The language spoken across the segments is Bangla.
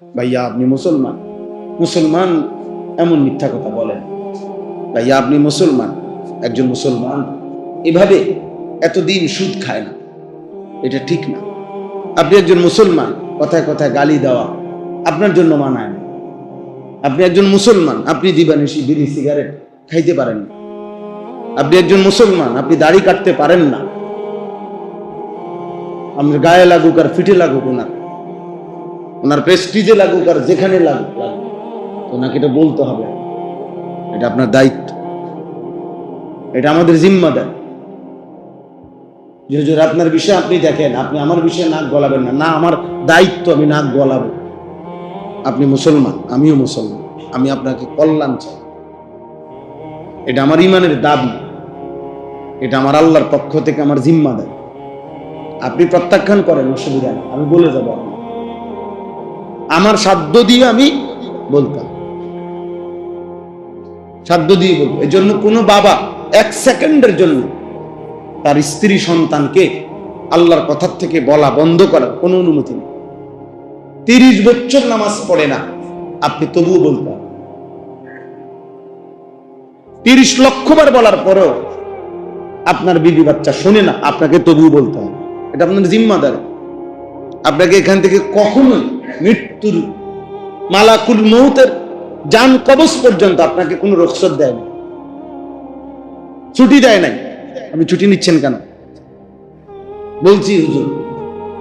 ভাইয়া আপনি মুসলমান, মুসলমান এমন মিথ্যা কথা বলেন। ভাইয়া আপনি মুসলমান, একজন মুসলমান এভাবে এতদিন সুদ খায় না, এটা ঠিক না। আপনি একজন মুসলমান, কথায় কথায় গালি দেওয়া আপনার জন্য মানায় না। আপনি একজন মুসলমান, আপনি দিবানিশি বিড়ি সিগারেট খাইতে পারেন না। আপনি একজন মুসলমান, আপনি দাড়ি কাটতে পারেন না। আপনার গায়ে লাগুক আর ফিটে লাগুক, ওনার প্রেস্টিজে লাগুক আর যেখানে লাগুক, ওনাকে এটা বলতে হবে। এটা আপনার দায়িত্ব, এটা আমাদের জিম্মাদার। যে হুজুর আপনার বিষয়ে আপনি দেখেন, আপনি আমার বিষয়ে নাক গলাবেন না। না, আমার দায়িত্ব, আমি নাক গলাবো। আপনি মুসলমান, আমিও মুসলমান, আমি আপনাকে কল্যাণ চাই। এটা আমার ইমানের দাবি, এটা আমার আল্লাহর পক্ষ থেকে আমার জিম্মাদার। আপনি প্রত্যাখ্যান করেন, অসুবিধা নেই, আমি বলে যাবো। আমার সাধ্য দিয়ে আমি বলতাম, সাধ্য দিয়ে বলবো। এই জন্য কোনো বাবা এক সেকেন্ডের জন্য তার স্ত্রী সন্তানকে আল্লাহর কথার থেকে বলা বন্ধ করার কোনো অনুমতি নেই। 30 বছর নামাজ পড়ে না, আপনি তবুও বলতে হবে। 30 লক্ষ বার বলার পরেও আপনার বিবি বাচ্চা শোনে না, আপনাকে তবুও বলতে হবে। এটা আপনার জিম্মাদারি। আপনাকে এখান থেকে কখনোই মৃত্যুর মালাকুল মউতের জান কবজ পর্যন্ত আপনাকে কোনো রুখসত দেয় না, ছুটি দেয় নাই। আপনি ছুটি নিচ্ছেন কেন? বলছি হুজুর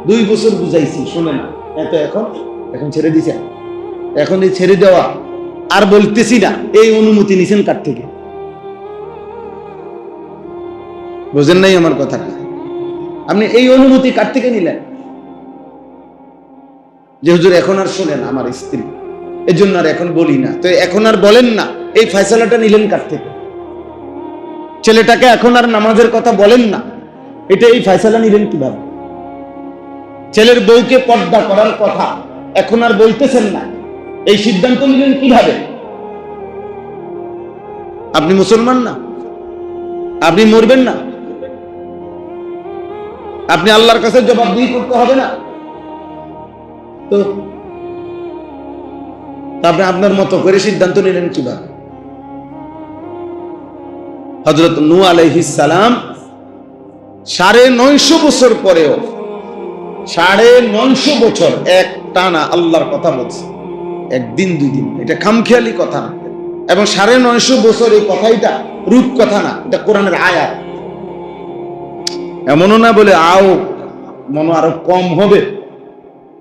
2 বছর বুঝাইছি, শুনে না, এত এখন ছেড়ে দিছে। এখন এই ছেড়ে দেওয়া আর বলতেছি না, এই অনুমতি নিছেন কার থেকে? বুঝেন নাই আমার কথা? আপনি এই অনুমতি কার থেকে নিলেন? যে হুজুর এখন আর শোনেন আমার স্ত্রী, এজন্য আর এখন বলি না। তো এখন আর বলেন না, এই ফয়সালাটা নিলেন কার থেকে? ছেলেটাকে এখন আর নামাজের কথা বলেন না, এটা এই ফয়সালা নিলেন কিভাবে? ছেলের বউকে পর্দা করার কথা এখন আর বলতেছেন না, এই সিদ্ধান্ত নিলেন কিভাবে? আপনি মুসলমান না? আপনি মরবেন না? আপনি আল্লাহর কাছে জবাবদিহি করতে হবে না? তো আপনি আপনার মতো করে সিদ্ধান্ত নিলেন কিভাবে? হযরত নূহ আলাইহিস সালাম 950 বছর পরেও 950 বছর এক টানা আল্লাহর কথা বলছে, একদিন 2 দিন, এটা খামখেয়ালি কথা না। এবং 950 বছর এই কথাইটা রূপ কথা না, এটা কোরআনের আয়াত। এমনও না বলে আও মনে আরো কম হবে,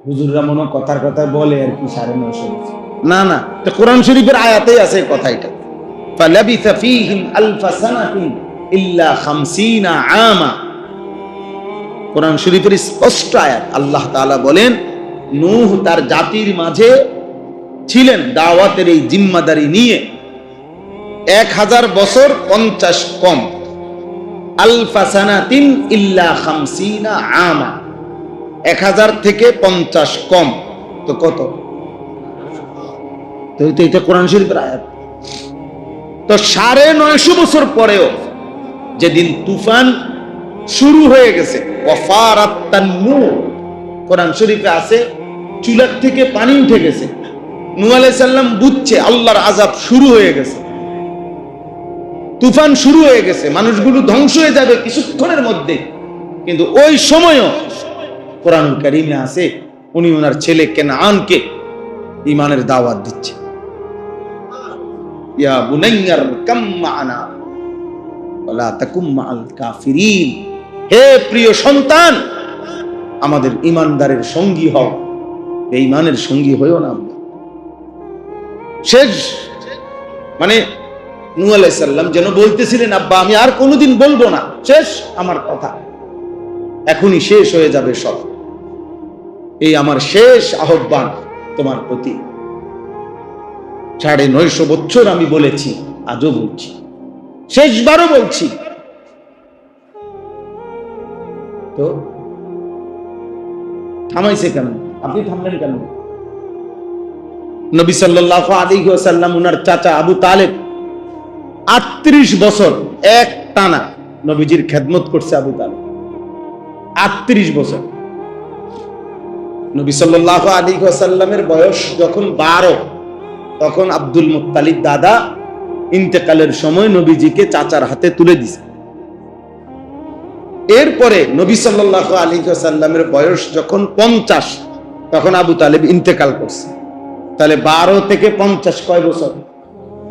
হুজুররা মনে কথার কথা বলে আর কি 950 বছর। না না, এটা কোরআন শরীফের আয়াতেই আছে কথাইটা। ফালাবিথা ফীহিম আলফা সানাতিন ইল্লা 50 আমা। কোরআন শরীফের স্পষ্ট আয়াত। আল্লাহ তাআলা বলেন নূহ তার জাতির মাঝে ছিলেন দাওয়াতের এই জিম্মাদারি নিয়ে 1000 বছর 50 কম। আলফা সানাতিন ইল্লা 50 আমা, 1000 থেকে 50 কম, তো কত? তো এটা কোরআন শরীফের আয়াত। তো 950 বছর পরেও যেদিন তুফান শুরু হয়ে গেছে, ওয়াফারাত তান্নুর, কোরআন শরীফে আছে চুলার থেকে পানি উঠে গেছে। নূহ আলাইহিস সালাম বুঝছে আল্লাহর আযাব শুরু হয়ে গেছে, তুফান শুরু হয়ে গেছে, মানুষগুলো ধ্বংস হয়ে যাবে কিছুক্ষণের মধ্যে। কিন্তু ওই সময়ও কোরআন কারীমে আছে উনি ওনার ছেলে কেনানকে ঈমানের দাওয়াত দিচ্ছে। ইয়া বুনাইয়ার কাম মা'না ওয়ালা তাকুম মা'আল কাফিরিন, হে প্রিয় সন্তান আমাদের ঈমানদারের সঙ্গী হও, বেঈমানের সঙ্গী হইও না। শেষ মানে নূহ আলাইহিস সালাম যেন বলতেছিলেন, আব্বা আমি আর কোনোদিন বলবো না, শেষ আমার কথা, এখনই শেষ হয়ে যাবে সব। এই আমার শেষ আহ্বান তোমার প্রতি। 950 বছর আমি বলেছি, আজও বলছি, শেষবারও বলছি। তো থামাইছে কেন? আপনি থামলেন কেন? নবী সাল্লাল্লাহু আলাইহি ওয়াসাল্লাম ওনার চাচা আবু তালেব 38 বছর এক টানা নবীজির খেদমত করছে। আবু তালেব 38 বছর নবী সাল্লাল্লাহু আলাইহি ওয়াসাল্লামের বয়স যখন 12, তখন আব্দুল মুত্তালিব দাদা ইন্তেকালের সময় নবীজিকে চাচার হাতে তুলে দিয়েছে। এরপরে নবী সাল্লাল্লাহু আলাইহি ওয়াসাল্লামের বয়স যখন 50, তখন আবু তালেব ইন্তেকাল করছে। তাহলে 12 থেকে 50 কয় বছর?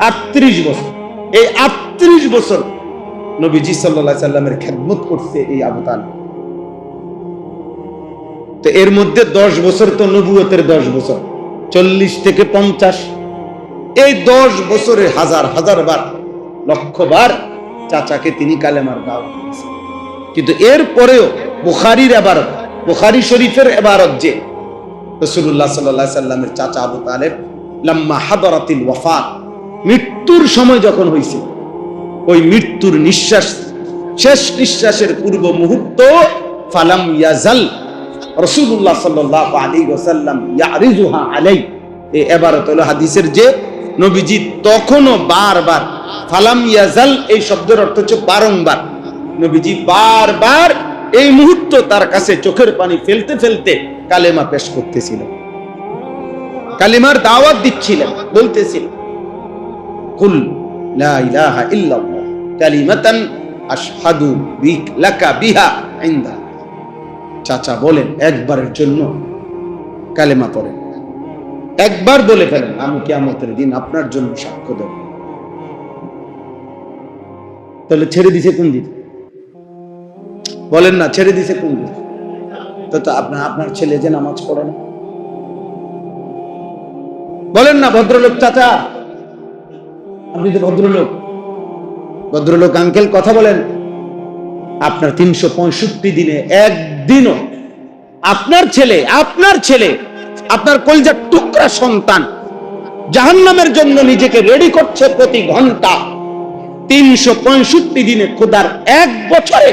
38 বছর। এই 38 বছর নবীজি সাল্লাল্লাহু আলাইহি ওয়াসাল্লামের খেদমত করছে এই আবু তালেব। তো এর মধ্যে 10 বছর তো নবুয়তের 10 বছর, 40 থেকে 50, এই 10 বছরে হাজার হাজার বার, লক্ষ বার চাচাকে তিনি কালেমার দাওয়াত দিয়েছেন। কিন্তু এরপরেও বুখারীর ইবারত, বুখারী শরীফের ইবারত যে রাসূলুল্লাহ সাল্লাল্লাহু আলাইহি সাল্লামের চাচা আবু তালেব লাম্মা হাদারাতিল ওয়াফাত, মৃত্যুর সময় যখন হয়েছে, ওই মৃত্যুর নিঃশ্বাস, শেষ নিঃশ্বাসের পূর্ব মুহূর্ত, ফালাম ইয়াজাল রাসূলুল্লাহ সাল্লাল্লাহু আলাইহি ওয়াসাল্লাম ইয়ারিজুহা আলাই, এই ইবারত হলো হাদিসের যে নবীজি তখনও বারবার, ফালাম ইয়াজাল এই শব্দের অর্থ হচ্ছে বারংবার, নবীজি বারবার এই মুহূর্ত তার কাছে চোখের পানি ফেলতে ফেলতে কালেমা পেশ করতেছিলেন, কালেমার দাওয়াত দিচ্ছিলেন, বলতেছিলেন কুল লা ইলাহা ইল্লাল্লাহ কালিমাতান আশহাদু বিক লাকা বিহা ইনদা। চাচা বলেন একবারের জন্য কালেমা পড়েন, একবার বলে ফেলেন, আমি কিয়ামতের দিন আপনার জন্য সাক্ষ্য দেব। তাহলে ছেড়ে দিছে কোন দিন? বলেন না, ছেড়ে দিছে কোন দিন? তো আপনার ছেলে যে নামাজ পড়ে না, বলেন না ভদ্রলোক চাচা, আপনি তো ভদ্রলোক, ভদ্রলোক আঙ্কেল, কথা বলেন। আপনার 365 দিনে একদিনও আপনার ছেলে, আপনার কলিজার টুকরা সন্তান জাহান্নামের জন্য নিজেকে রেডি করছে প্রতি ঘন্টা, 365 দিনে খোদার এক বছরে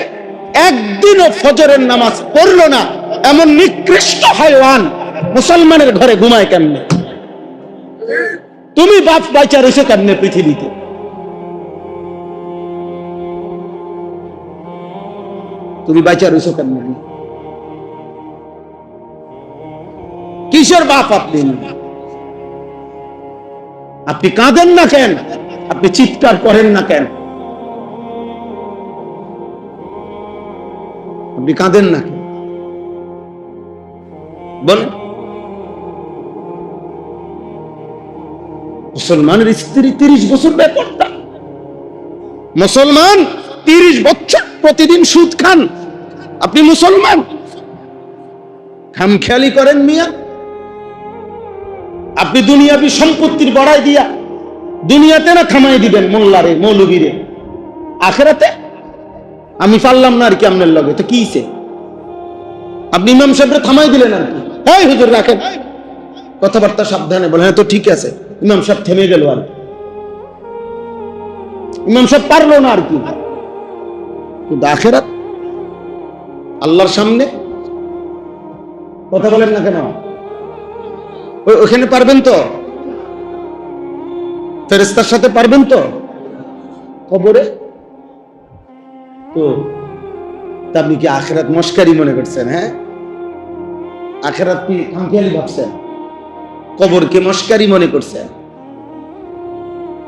একদিনও ফজরের নামাজ পড়লো না, এমন নিকৃষ্ট হায়ওয়ান মুসলমানের ঘরে ঘুমায় কেমনে? তুমি বাপ বাচ্চা রয়েছে কেমনে পৃথিবীতে? তুমি বাচ্চা রয়েছে কেমনে? কিসের বাপ আপনি? আপনি কাঁদেন না কেন? আপনি চিৎকার করেন না কেন? আপনি কাঁদেন না কেন? বলেন। মুসলমানের স্ত্রী 30 বছর বেপরদা, মুসলমান 30 বছর প্রতিদিন সুদ খান, আপনি মুসলমান খামখেয়ালি করেন মিয়া। আপনি দুনিয়াবি সম্পত্তির বড়াই দিয়া দুনিয়াতে না থামাই দিবেন মোল্লারে মৌলবীরে, আখেরাতে আমি পারলাম না আর কি আপনার লগে, তো কিছে? আপনি ইমাম সাহেবরে থামাই দিলেন আর কি, এই হুজুর রাখেন, কথাবার্তা সাবধানে বলেন, হ্যাঁ তো ঠিক আছে, ইমাম সাহেব থেমে গেল, আর ইমাম সাহেব পারলো না আর কি। কিন্তু আখেরাত আল্লাহর সামনে কথা বলেন না কেন? ওখানে পারবেন তো? ফেরেশতার সাথে পারবেন তো? কবরে তো আপনি কি আখেরাত মস্কারি মনে করছেন? হ্যাঁ, আখেরাত কি খামখেয়ালি ভাবছেন? কবরকে মস্কারি মনে করছেন?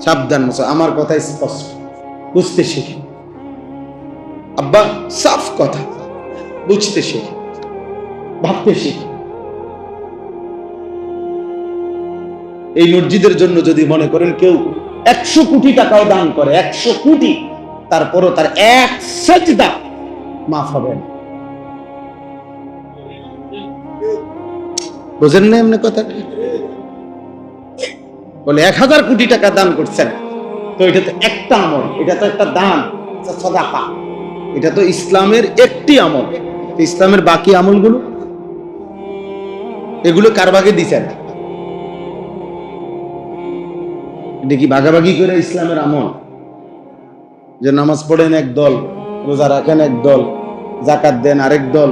সাবধান, আমার কথা স্পষ্ট, বুঝতে শিখি আব্বা, সাফ কথা, বুঝতে শিখি, ভাবতে শিখি। এই মসজিদের জন্য যদি মনে করেন কেউ 100 কোটি টাকাও দান করে, 100 কোটি, তারপরও তার এক সাজদা মাফ হবে না। বুঝেন না এমনি কথা? বলে 1000 কোটি টাকা দান করছেন, তো এটা তো একটা আমল, এটা তো একটা দান, সাদাকা, এটা তো ইসলামের একটি আমল। ইসলামের বাকি আমলগুলো, এগুলো কার ভাগে দিচ্ছেন? এটা কি ভাগাভাগি করে ইসলামের আমল? যে নামাজ পড়েন এক দল, রোজা রাখেন এক দল, যাকাত দেন আরেক দল,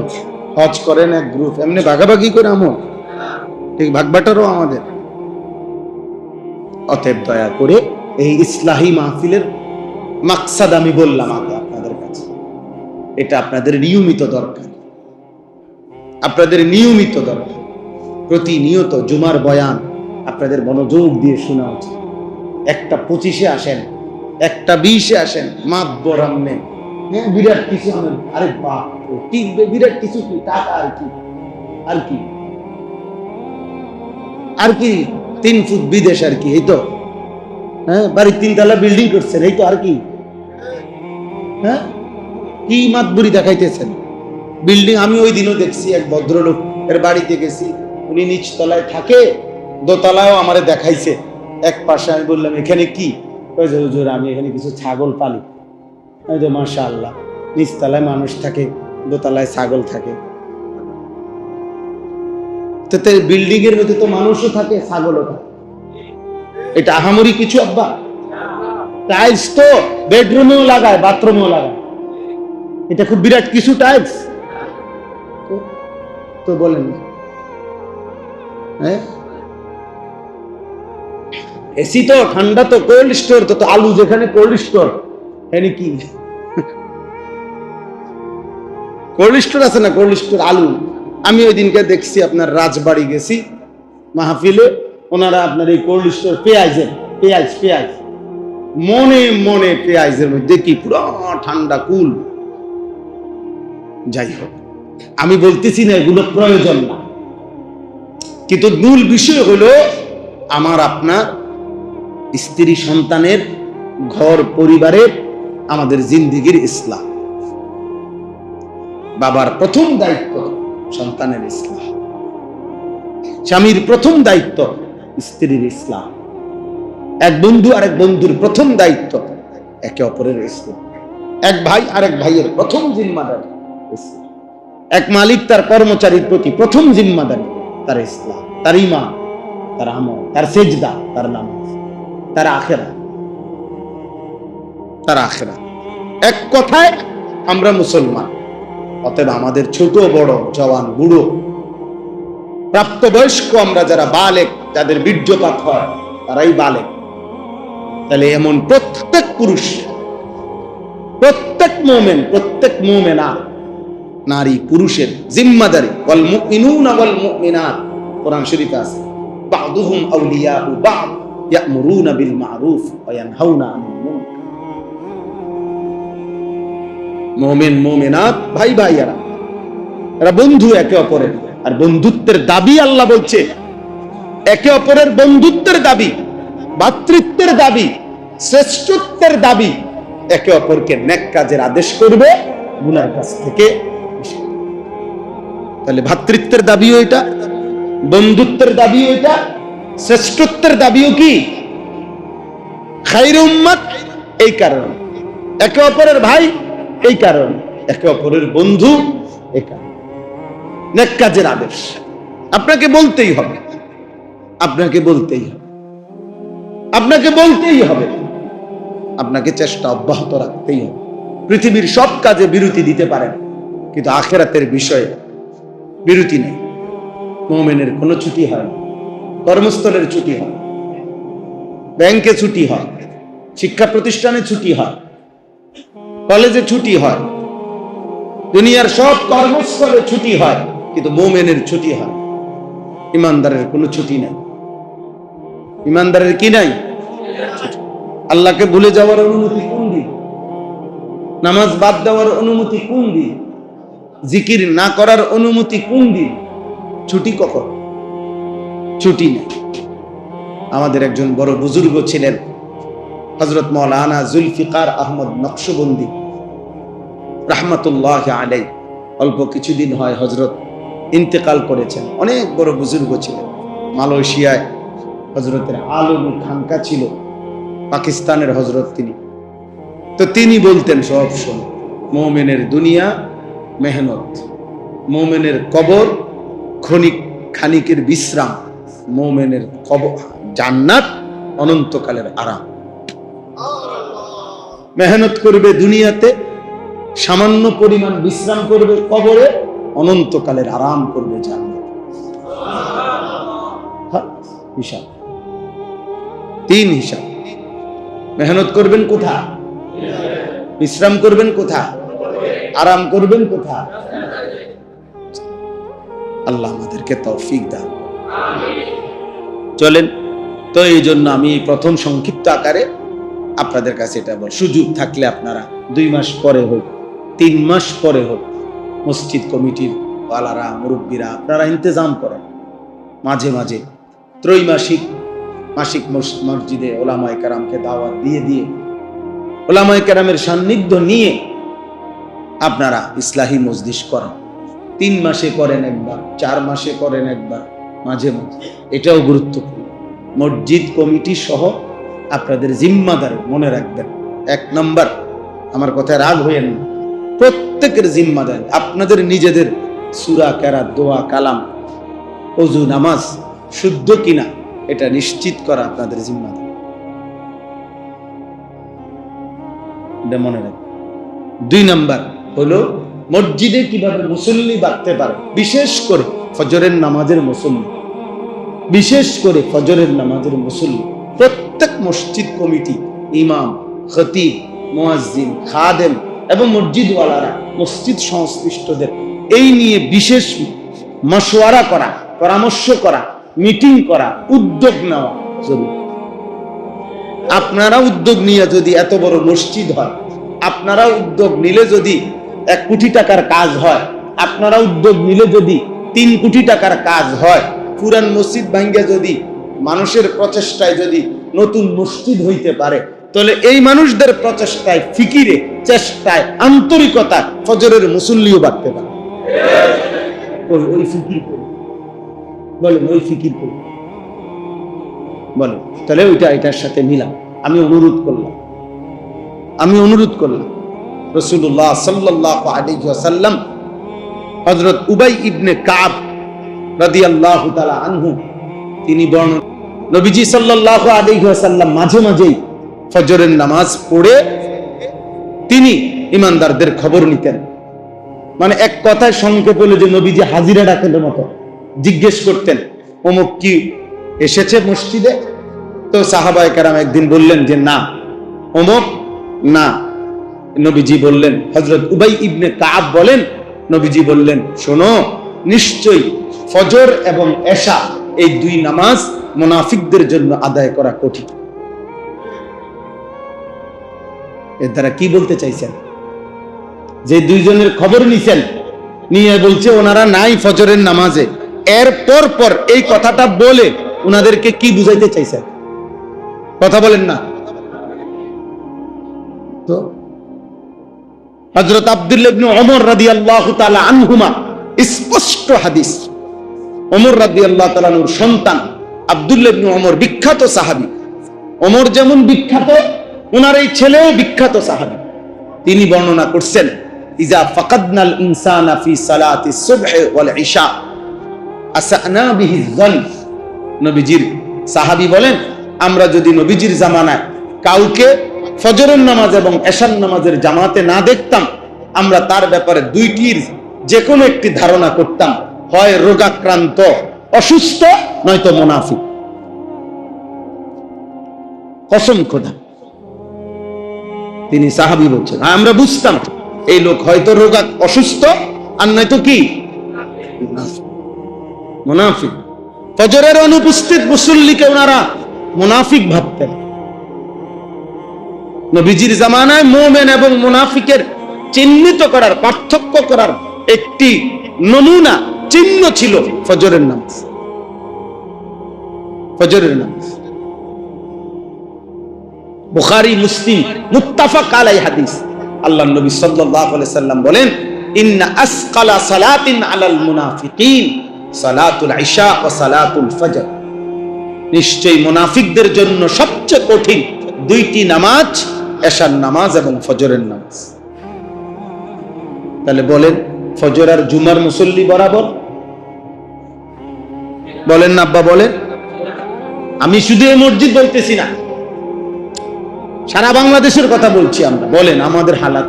হজ করেন এক গ্রুপ, এমনি ভাগাভাগি করে আমল? ঠিক ভাগবাটারও আমাদের। অতএব দয়া করে এই ইসলাহি মাহফিলের মাকসাদ আমি বললাম আপনাদের কাছে, এটা আপনাদের নিয়মিত দরকার, আপনাদের নিয়মিত দরকার। প্রতিনিয়ত জুমার বয়ান আপনাদের মনোযোগ দিয়ে শোনা উচিত। 1:25-এ আসেন, 1:20-এ আসেন, মাতবর আমনে বিরাট কিছু আনেন। আরে বাপ, বিরাট কিছু কি? টাকা আর কি, আর কি, আর কি 3 ফুট বিদেশ আর কি, এই তো। হ্যাঁ, বাড়ির 3 তলা বিল্ডিং করছেন, এই তো। আর কি? হ্যাঁ, কি মাতবুরি দেখাইতেছেন? বিল্ডিং আমি ওই দিনও দেখছি, এক ভদ্রলোক এর বাড়িতে গেছি, উনি নিচ তলায় থাকে, দোতলায়ও আমারে দেখাইছে। এক পাশে আমি বললাম এখানে কি? হুজুর আমি এখানে কিছু ছাগল পালি। মাশাআল্লাহ, নিচতলায় মানুষ থাকে, দোতলায় ছাগল থাকে। তো বিল্ডিং এর মধ্যে তো মানুষও থাকে, ছাগলও থাকে। এটা আহামরি কিছু আব্বা? টাইলস তো বেডরুমেও লাগায়, বাথরুমেও লাগায়। এটা খুব বিরাট কিছু টাইলস তো বলেন না? হ্যাঁ, এসি তো, ঠান্ডা তো, কোল্ড স্টোর তো, আলু যেখানে কোল্ড স্টোর, এখানে কি কোল্ড স্টোর আছে না? কোল্ড স্টোর আলু। আমি ওই দিনকে দেখছি, আপনার রাজবাড়ি গেছি মাহফিলে, ওনারা আপনার এই কোল্ড স্টোর পেঁয়াজ মনে মনে পেঁয়াজের মধ্যে কি পুরো ঠান্ডা কুল। যাই হোক, আমি বলতেছি না এগুলো প্রয়োজন না, কিন্তু মূল বিষয় হলো আমার আপনার স্ত্রী সন্তানের, ঘর পরিবারের, আমাদের জিন্দেগির ইসলাম। বাবার প্রথম দায়িত্ব সন্তানের ইসলাম, স্বামীর প্রথম দায়িত্ব স্ত্রীর ইসলাম, এক বন্ধু আরেক বন্ধুর প্রথম দায়িত্ব একে অপরের ইসলাম, এক ভাই আরেক ভাইয়ের প্রথম জিম্মাদারি ইসলাম, এক মালিক তার কর্মচারীর প্রতি প্রথম জিম্মাদারি তার ইসলাম, তার ঈমান, তার আমল, তার সেজদা, তার নামাজ, তার আখিরাত, তার আখিরাত। এক কথায় আমরা মুসলমান। অতএব আমাদের ছোট বড়, জওয়ান বুড়ো, প্রাপ্তবয়স্ক, আমরা যারা বালেক, যাদের বীর্যপাত হয় তারাই বালেক। তাহলে এমন প্রত্যেক পুরুষ, প্রত্যেক মুমিন, প্রত্যেক মুমিনা, নারী পুরুষের জিম্মাদারি। ওয়াল মুমিনুনা ওয়াল মুমিনাত, কোরআন শরীফে আছে, বা'দুহুম আউলিয়াউ বা'দ ইয়া'মুরুনা বিল মা'রুফ ওয়া ইয়ানহাউনা আনিল মুনকার। মুমিন মুমিনাত ভাই ভাইয়ারা, এরা বন্ধু একে অপরের। আর বন্ধুত্বের দাবি আল্লাহ বলছে, একে অপরের বন্ধুত্বের দাবি, ভাতৃত্বের দাবি, শ্রেষ্ঠত্বের দাবি, একে অপরকে নেক কাজের আদেশ করবে, গুনার কাছ থেকে। তাহলে ভাতৃত্বের দাবিও এটা, বন্ধুত্বের দাবিও এটা, শ্রেষ্ঠত্বের দাবিও কি? খায়রুল উম্মাত। এই কারণে একে অপরের ভাই, এই কারণে একে অপরের বন্ধু, এই কারণে নেক কাজের আদেশ আপনাকে বলতেই হবে, আপনাকে বলতেই হবে, আপনাকে বলতেই হবে, আপনাকে চেষ্টা অব্যাহত রাখতেই হবে। পৃথিবীর সব কাজে বিরতি দিতে পারেন, কিন্তু আখিরাতের বিষয়ে বিরতি নেই। মুমিনের কোনো ছুটি হয় না, কর্মস্থলের ছুটি হয়, ব্যাংকে ছুটি হয়, শিক্ষা প্রতিষ্ঠানে ছুটি হয়, কলেজে ছুটি হয়, দুনিয়ার সব কর্মস্থলে ছুটি হয়, কিন্তু মুমিনের ছুটি হয়। ইমানদারের কোনো ছুটি নাই। ইমানদারের কি নাই? আল্লাহকে ভুলে যাওয়ার অনুমতি কোন দিন? নামাজ বাদ দেওয়ার অনুমতি কোন দিন? জিকির না করার অনুমতি কোন দিন? ছুটি কখন? ছুটি নেই। আমাদের একজন বড় বুজুর্গ ছিলেন, হযরত মাওলানা জুলফিকার আহমদ নকশবন্দি রাহমাতুল্লাহ আলাইহি। অল্প কিছুদিন হয় হযরত ইন্তেকাল করেছেন। অনেক বড় বুজুর্গ ছিলেন। মালয়েশিয়ায় হযরতের আলমী খানকা ছিল, পাকিস্তানের হযরত তিনি। তো তিনি বলতেন সব সময়, মুমিনের দুনিয়া মেহনত, মুমিনের কবর খানিকের বিশ্রাম, মুমিনের কবর জান্নাত অনন্তকালের আরাম। মেহনত করবে দুনিয়াতে, সামান্য পরিমাণ বিশ্রাম করবে কবরে, অনন্তকালের আরাম করবে জান্নাত। হিসাব, 3 হিসাব। মেহনত করবেন কোথায়? বিশ্রাম করবেন কোথায়? আরাম করবেন কোথায়? আল্লাহ আমাদেরকে তৌফিক দান। চলেন তো এই জন্য আমি প্রথম সংক্ষিপ্ত আকারে আপনাদের কাছে এটা বল, সুযোগ থাকলে আপনারা 2 মাস পরে হোক 3 মাস পরে হোক মসজিদ কমিটির ওয়ালারা মুরব্বীরা আপনারা ইন্তজাম করেন, মাঝে মাঝে মাসিক মসজিদে ওলামায়ে কেরামকে দাওয়াত দিয়ে ওলামায়ে কেরামের সান্নিধ্য নিয়ে আপনারা ইসলাহি মজলিস করেন। 3 মাসে করেন একবার, 4 মাসে করেন একবার, মাঝে মাঝে। এটাও গুরুত্বপূর্ণ। মসজিদ কমিটি সহ আপনাদের জিম্মাদার মনে রাখবেন। 1 নম্বর, আমার কথায় রাগ হইয়েন না, প্রত্যেকের জিম্মাদার আপনাদের নিজেদের সূরা কেরাত দোয়া কালাম ওযু নামাজ শুদ্ধ কিনা এটা নিশ্চিত করা আপনাদের জিম্মাদার, এটা মনে রাখবেন। 2 নম্বর হলো মসজিদে কিভাবে মুসল্লি বাড়তে পারে, বিশেষ করে ফজরের নামাজের মুসল্লি, বিশেষ করে ফজরের নামাজের মুসল্লি প্রত্যেক মসজিদ কমিটি, ইমাম, খতিব, মুয়াজ্জিন, খাদেম এবং মসজিদওয়ালারা মসজিদ সংশ্লিষ্টদের এই নিয়ে বিশেষ মাশওয়ারা করা, পরামর্শ করা, মিটিং করা, উদ্যোগ নেওয়া জরুরি। আপনারা উদ্যোগ নিয়ে যদি এত বড় মসজিদ হয়, আপনারা উদ্যোগ নিলে যদি 1 কোটি টাকার কাজ হয়, আপনারা উদ্যোগ নিলে যদি 3 কোটি টাকার কাজ হয়, পুরান মসজিদ ভাঙ্গা যদি মানুষের প্রচেষ্টায় যদি নতুন মসজিদ হইতে পারে, তাহলে এই মানুষদের প্রচেষ্টায়, ফিকিরে, চেষ্টায়, আন্তরিকতা ফজরের মুসল্লিও বাড়তে পারে। ওই ফিকির করি, বলেন ওই ফিকির করি, বলেন তাহলে ওইটা এটার সাথে মিলাম। আমি অনুরোধ করলাম রাসূলুল্লাহ সাল্লাল্লাহু আলাইহি ওয়াসাল্লাম হযরত উবাই ইবনে কাব রাদিয়াল্লাহু তাআলা আনহু তিনি বর্ণনা, নবীজি সাল্লাল্লাহু আলাইহি ওয়াসাল্লাম মাঝে মাঝেই ফজরের নামাজ পড়ে তিনি ইমানদারদের খবর নিতেন। মানে এক কথায় সংক্ষেপ হলো যে নবীজি হাজিরা ডাকের মতো জিজ্ঞেস করতেন, অমুক কি এসেছে মসজিদে? তো সাহাবায়ে কেরাম একদিন বললেন যে না, অমুক না। নবীজি বললেন, হযরত উবাই ইবনে কাব বলেন, নবীজি বললেন, শোনো, নিশ্চয়ই ফজর এবং এশা এই 2 নামাজ মুনাফিকদের জন্য আদায় করা কঠিন। এর দ্বারা কি বলতে চাইছেন? যে 2 জনের খবর নিছেন, নিয়ে বলছে ওনারা নাই ফজরের নামাজে, এর পর এই কথাটা বলে ওনাদেরকে কি বুঝাইতে চাইছেন? কথা বলেন না তো। হযরত আব্দুল্লাহ ইবনে ওমর রাদিয়াল্লাহু তাআলা আনহুমা, স্পষ্ট হাদিস, ওমর রাদিয়াল্লাহু তাআলা আনহুর সন্তান আব্দুল্লাহ ইবনে ওমর বিখ্যাত সাহাবী। ওমর যেমন বিখ্যাত, ওনার এই ছেলেও বিখ্যাত সাহাবী। তিনি বর্ণনা করছেন, ইজা ফাকাদনাল ইনসানা ফি সালাতিস সুবহি ওয়াল ইশা আসানা বিহি যন। নবীজির সাহাবী বলেন, আমরা যদি নবীজির জামানায় কাউকে ফজরের নামাজ এবং এশার নামাজের জামাতে না দেখতাম, আমরা তার ব্যাপারে 2টির যে কোনো একটি ধারণা করতাম, হয় রোগাক্রান্ত অসুস্থ, নয়তো মুনাফিক। কসম খোদা, তিনি সাহাবী বলছেন, আমরা বুঝতাম এই লোক হয়তো অসুস্থ আর নয়তো কি মুনাফিক। ফজরের অনুপস্থিত মুসল্লিকে ওনারা মুনাফিক ভাবতেন। নবীজির জামানায় মুমিন এবং মুনাফিকের চিহ্নিত করার, পার্থক্য করার একটি নমুনা চিহ্ন ছিল ফজরের নামাজ। ফজরের নামাজ বুখারী মুসলিম মুত্তাফাক আলাই হাদিস। আল্লাহর নবী সাল্লাল্লাহু আলাইহি সাল্লাম বলেন, ইন্না আসকালা সালাতিন আলাল মুনাফিকিন সালাতুল ইশা ওয়া সালাতুল ফজর। নিশ্চয়ই মুনাফিকদের জন্য সবচেয়ে কঠিন 2টি নামাজ, এশার নামাজ এবং ফজরের নামাজ। তাহলে বলেন, ফজর আর জুমার মুসল্লি বরাবর? বলেন না আব্বা, বলেন। আমি শুধু এই মসজিদ বলতেছি না, সারা বাংলাদেশের কথা বলছি আমরা। বলেন আমাদের হালাত।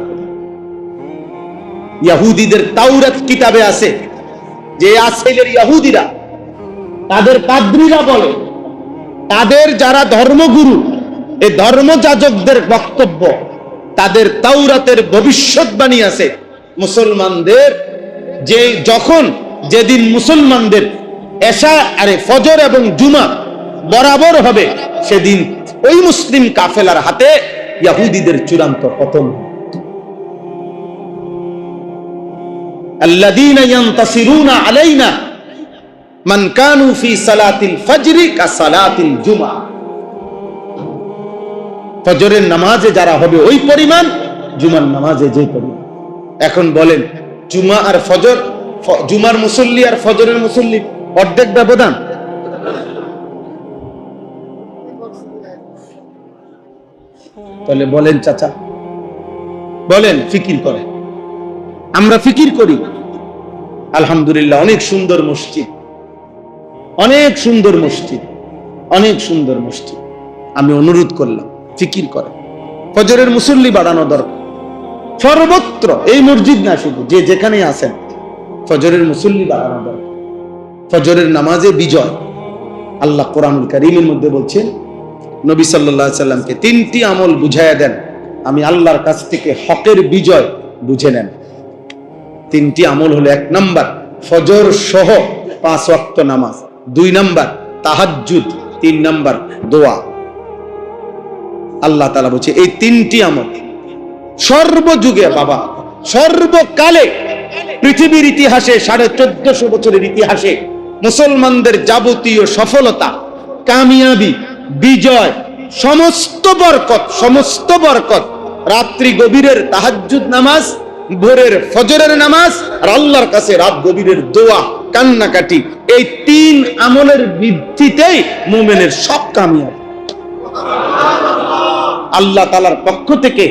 ইহুদিদের তাওরাত কিতাবে আছে যে আসলের ইহুদিরা, তাদের পাদ্রীরা বলে, তাদের যারা ধর্মগুরু, এই ধর্মযাজকদের বক্তব্য, তাদের তাওরাতের ভবিষ্যৎবাণী আছে মুসলমানদের, যে যেদিন মুসলমানদের এশা আরে ফজর এবং জুমা বরাবর হবে, সেদিন ওই মুসলিম কাফেলার হাতে ইহুদিদের চূড়ান্ত পতন। আল্লাযীনা ইয়ানতাসিরুনা আলাইনা মান কানু ফি সালাতিল ফজরি কাসালাতিল জুমা। ফজরের নামাজে যারা হবে ওই পরিমাণ, জুমার নামাজে যে পরিমাণ। এখন বলেন, জুমা আর ফজর, জুমার মুসল্লি আর ফজরের মুসল্লি অর্ধেক ব্যবধান। তাহলে বলেন চাচা, বলেন, ফিকির করেন। আমরা ফিকির করি। আলহামদুলিল্লাহ, অনেক সুন্দর মসজিদ, অনেক সুন্দর মসজিদ, অনেক সুন্দর মসজিদ। আমি অনুরোধ করলাম, ফিকির করেন। ফজরের মুসল্লি বাড়ানো দরকার সর্বত্র, এই মসজিদ না শুধু, যে যেখানে আছেন ফজরের মুসল্লি বাড়ানো দরকার। ফজরের নামাজে বিজয়। আল্লাহ কোরআনুল কারীমের মধ্যে বলছেন, নবী সাল্লাল্লাহু আলাইহি সাল্লামকে 3টি আমল বুঝাইয়া দেন, আমি আল্লাহর কাছ থেকে হকের বিজয় বুঝে নেন। 3টি আমল হলো, 1 নাম্বার ফজর সহ 5 ওয়াক্ত নামাজ, 2 নাম্বার তাহাজ্জুদ, 3 নাম্বার দোয়া। আল্লাহ তাআলা বলছে এই 3টি আমল সর্বযুগে বাবা, সর্বকালে, পৃথিবীর ইতিহাসে 1450 বছরের ইতিহাসে মুসলমানদের যাবতীয় সফলতা, কামিয়াবি, বিজয়, সমস্ত বরকত রাত্রি গভীরের তাহাজ্জুদ নামাজ, ভোরের ফজরের নামাজ আর আল্লাহর কাছে রাত গভীরের দোয়া, কান্নাকাটি, এই 3 আমলের ভিত্তিতেই মুমিনের সব কামিয়াবি। আল্লাহ তাআলার পক্ষ থেকে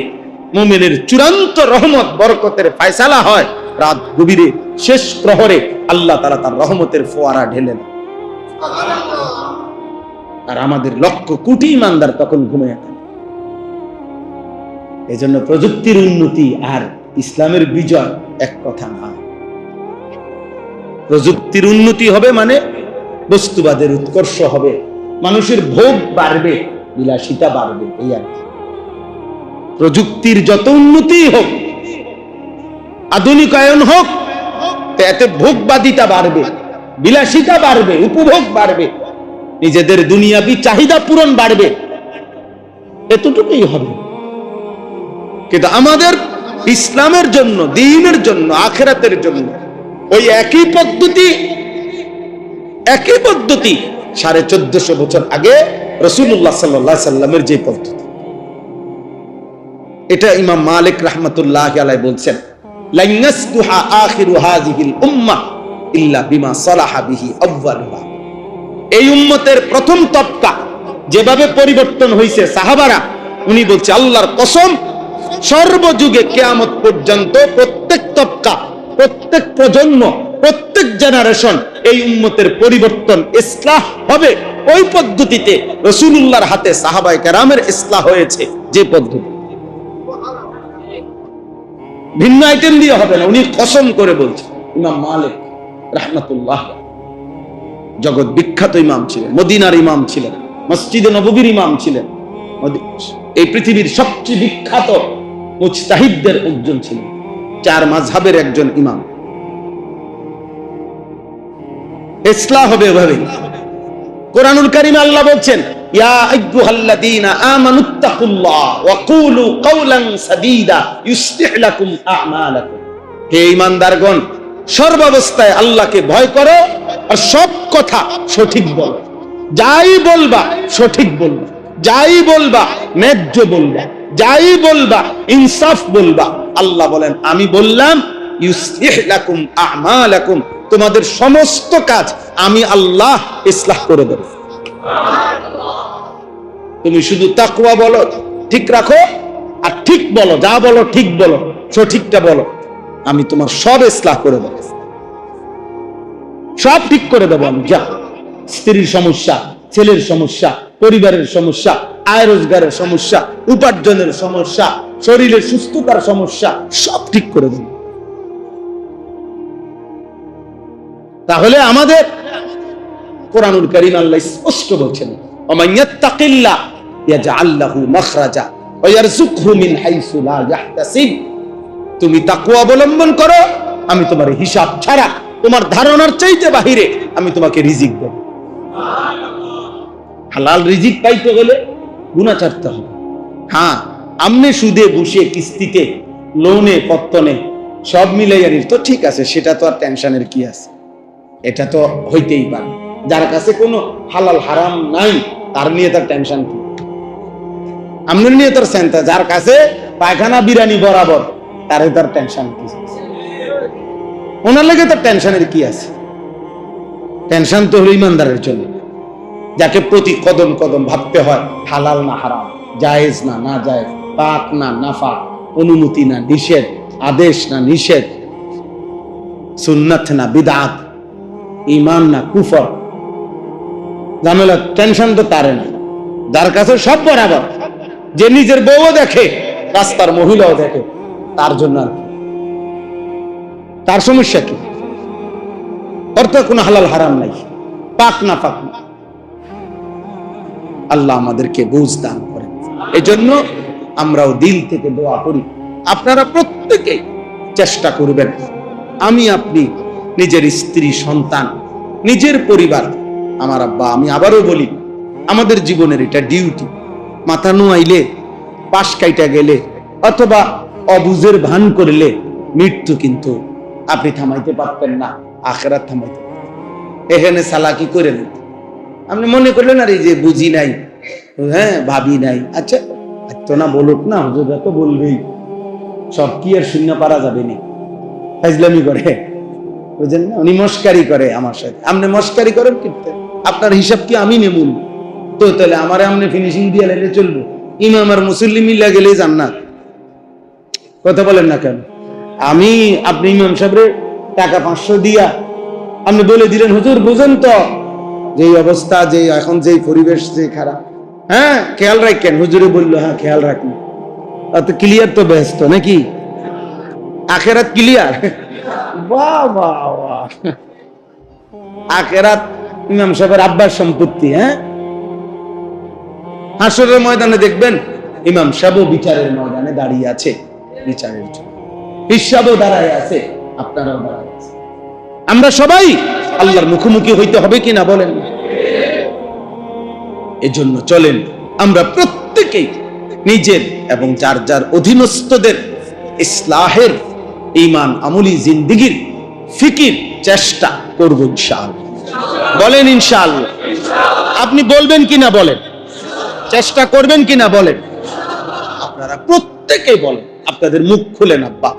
মুমিনের চূড়ান্ত রহমত বরকতের ফয়সালা হয় রাত গভীরে, শেষ প্রহরে আল্লাহ তাআলা তার রহমতের ফোয়ারা ঢেলেন। আর আমাদের লক্ষ কোটি ইমানদার তখন ঘুমিয়ে থাকে। এজন্য প্রযুক্তির উন্নতি আর ইসলামের বিজয় এক কথা না। প্রযুক্তির উন্নতি হবে মানে বস্তুবাদের উৎকর্ষ হবে, মানুষের ভোগ বাড়বে, বিলাসিতা বাড়বে, এই আর কি। প্রযুক্তির যত উন্নতি হোক, আধুনিকায়ন হোক, এতে ভোগবাদিতা বাড়বে, বিলাসিতা বাড়বে, উপভোগ বাড়বে, নিজেদের দুনিয়াবি চাহিদা পূরণ বাড়বে, এতটুকুই হবে। কিন্তু আমাদের ইসলামের জন্য, দ্বীনের জন্য, আখিরাতের জন্য ওই একই পদ্ধতি 1450 বছর আগে রাসূলুল্লাহ সাল্লাল্লাহু আলাইহি সাল্লামের যে পদ্ধতি, এটা ইমাম মালিক রাহমাতুল্লাহি আলাইহি বলছেন, লা ইয়াসদুহা আখিরু হাযিহিল উম্মাহ ইল্লা বিমা সালাহা বিহি আউয়ালুহা। এই উম্মতের প্রথম তবকা যেভাবে পরিবর্তন হয়েছে সাহাবারা, উনি বলছে আল্লাহর কসম, সর্বযুগে কিয়ামত পর্যন্ত প্রত্যেক তবকা, প্রত্যেক প্রজন্ম, প্রত্যেক জেনারেশন এই উম্মতের পরিবর্তন, ইসলাহ হবে ওই পদ্ধতিতে রাসূলুল্লাহর হাতে সাহাবায়ে কেরামের ইসলাহ হয়েছে যে পদ্ধতি। ভিন্ন আইটেম দিয়ে হবে না, উনি কসম করে বলছেন। ইমাম মালিক রাহমাতুল্লাহ জগৎ বিখ্যাত ইমাম ছিলেন, মদিনার ইমাম ছিলেন, মসজিদে নববীর ইমাম ছিলেন, এই পৃথিবীর সবচেয়ে বিখ্যাত মুজতাহিদদের একজন ছিলেন, 4 মাযহাবের একজন ইমাম। ইসলাহ হবে এভাবে। কোরআনুল কারীমে আল্লাহ বলছেন, ইয়া আইয়ুহাল্লাযীনা আমানুত্তাকুল্লাহ ওয়া কুলু কাওলান সাদীদা ইউসলিহ লাকুম আ'মালাকুম। হে ঈমানদারগণ, সর্বাবস্থায় আল্লাহকে ভয় করো আর সব কথা সঠিক বলো। যাই বলবা সঠিক বলবা, যাই বলবা ন্যায্য বলবা, যাই বলবা ইনসাফ বলবা। আল্লাহ বলেন, আমি বললাম ইউসলিহ লাকুম আ'মালাকুম, তোমাদের সমস্ত কাজ আমি আল্লাহ ইসলাহ করে দেব। তুমি শুধু তাকওয়া বলো, ঠিক রাখো, আর ঠিক বলো, যা বলো ঠিক বলো, সঠিকটা বলো, আমি তোমার সব ইসলাহ করে দেব, সব ঠিক করে দেব আমি। যা স্ত্রীর সমস্যা, ছেলের সমস্যা, পরিবারের সমস্যা, আয় রোজগারের সমস্যা, উপার্জনের সমস্যা, শরীরের সুস্থতার সমস্যা, সব ঠিক করে দেব। তাহলে আমাদের কোরআনুল কারীম আল্লাহ স্পষ্ট বলছেন, ওয়া ইয়াত্তাকিল্লাহ ইয়াজআল লাহু মাখরাজা ওয়া ইয়ারযুকহু মিন হাইসু লা ইয়াহতাসিব। তুমি তাকওয়া অবলম্বন করো, আমি তোমার হিসাব ছাড়া তোমার ধারণার চাইতে বাহিরে আমি তোমাকে রিজিক দেব। হালাল রিজিক পাইতে গেলে গুনাহ ছাড়তে হবে। হ্যাঁ, আমনে সুদে বসে কিস্তিতে লোনে পত্তনে সব মিলাইয়া নিল তো ঠিক আছে, সেটা তো আর টেনশনের কি আছে, এটা তো হইতেই পারে। যার কাছে কোনো হালাল হারাম নাই তার নিয়ে তার টেনশন কি? আমনের নিয়ে তোর চিন্তা, যার কাছে পায়খানা বিরানি বরাবর তারে তার টেনশন কি? ওনার লাগে তার টেনশনের কি আছে? টেনশন তো হলো ইমানদারের জন্য, যাকে প্রতি কদম কদম ভাবতে হয় হালাল না হারাম, জায়েজ না না জায়েজ, পাক না নাফা, অনুমতি না নিষেধ, আদেশ না নিষেধ, সুন্নাত না বিদআত, ঈমান না কুফর। ঝামেলা টেনশন তো তারে না, যার কাছে সব বরাবর, যে নিজের বউও দেখে রাস্তার মহিলাও দেখে, তার জন্য আর কি? তার সমস্যা কি? অর্থাৎ কোনো হালাল হারাম নাই, পাক না পাক না। আল্লাহ আমাদেরকে বুঝ দান করেন। এই জন্য আমরাও দিল থেকে দোয়া করি, আপনারা প্রত্যেকে চেষ্টা করবেন, আমি আপনি, নিজের স্ত্রী সন্তান, নিজের পরিবার, আমার আব্বা, আমি আবারও বলি, আমাদের জীবনের এটা ডিউটি। মাথা নুয়াইলে, পাশ কাইটা গেলে, অথবা অবুঝের ভান করলে মৃত্যু কিন্তু আপনি থামাইতে পারতেন না, আখিরাত থামাইতে। এখানে চালাকি করে নেন, আপনি মনে করলেন আর এই যে বুঝি নাই, হ্যাঁ ভাবি নাই, আচ্ছা তো না বলুক না, হুজুররা তো বলবেই, সব কি আর শূন্য পারা যাবে না। ফাজলামি করে, বুঝলেন না? উনি মস্কারি করে আমার সাথে, আপনি মস্কারি করেন কিন্তু আপনার হিসাব কি আমি নেবুন? তো তাহলে আমার আমনে ফিনিশিং দিয়ে লেগে চলবো, ইমাম আর মুসল্লি মিল্লা গেলেই জান্নাত। কথা বলেন না কেন? আমি আপনি ইমাম সাহেবের টাকা 500 দিয়া আপনি বলে দিলেন, হুজুর বুঝেন তো যে অবস্থা, যে এখন যে পরিবেশ যে খারাপ, হ্যাঁ খেয়াল রাখেন। হুজুরে বললো হ্যাঁ খেয়াল রাখেন, অত ক্লিয়ার তো ব্যস্ত নাকি? আখেরাত ক্লিয়ার? বাহ বাহ বাহ, আখেরাত ইমাম সাহেবের আব্বার সম্পত্তি। হ্যাঁ, হাসরের ময়দানে দেখবেন ইমাম সাহেব বিচারের ময়দানে দাঁড়িয়ে আছে, বিচারের জন্য হিসাবও দাঁড়ায় আছে, আপনারাও দাঁড়ায় আছে। আমরা সবাই আল্লাহর মুখোমুখি হইতে হবে কিনা বলেন? এজন্য চলেন আমরা প্রত্যেকেই নিজের এবং যার যার অধীনস্থদের ইসলাহের, ঈমান আমলি জিন্দেগীর ফিকির চেষ্টা করব ইনশাআল্লাহ। বলেন ইনশাআল্লাহ। আপনি বলবেন কিনা বলেন? চেষ্টা করবেন কিনা বলেন? আপনারা প্রত্যেকেই বলেন, আপনাদের মুখ খুলেন, আব্বা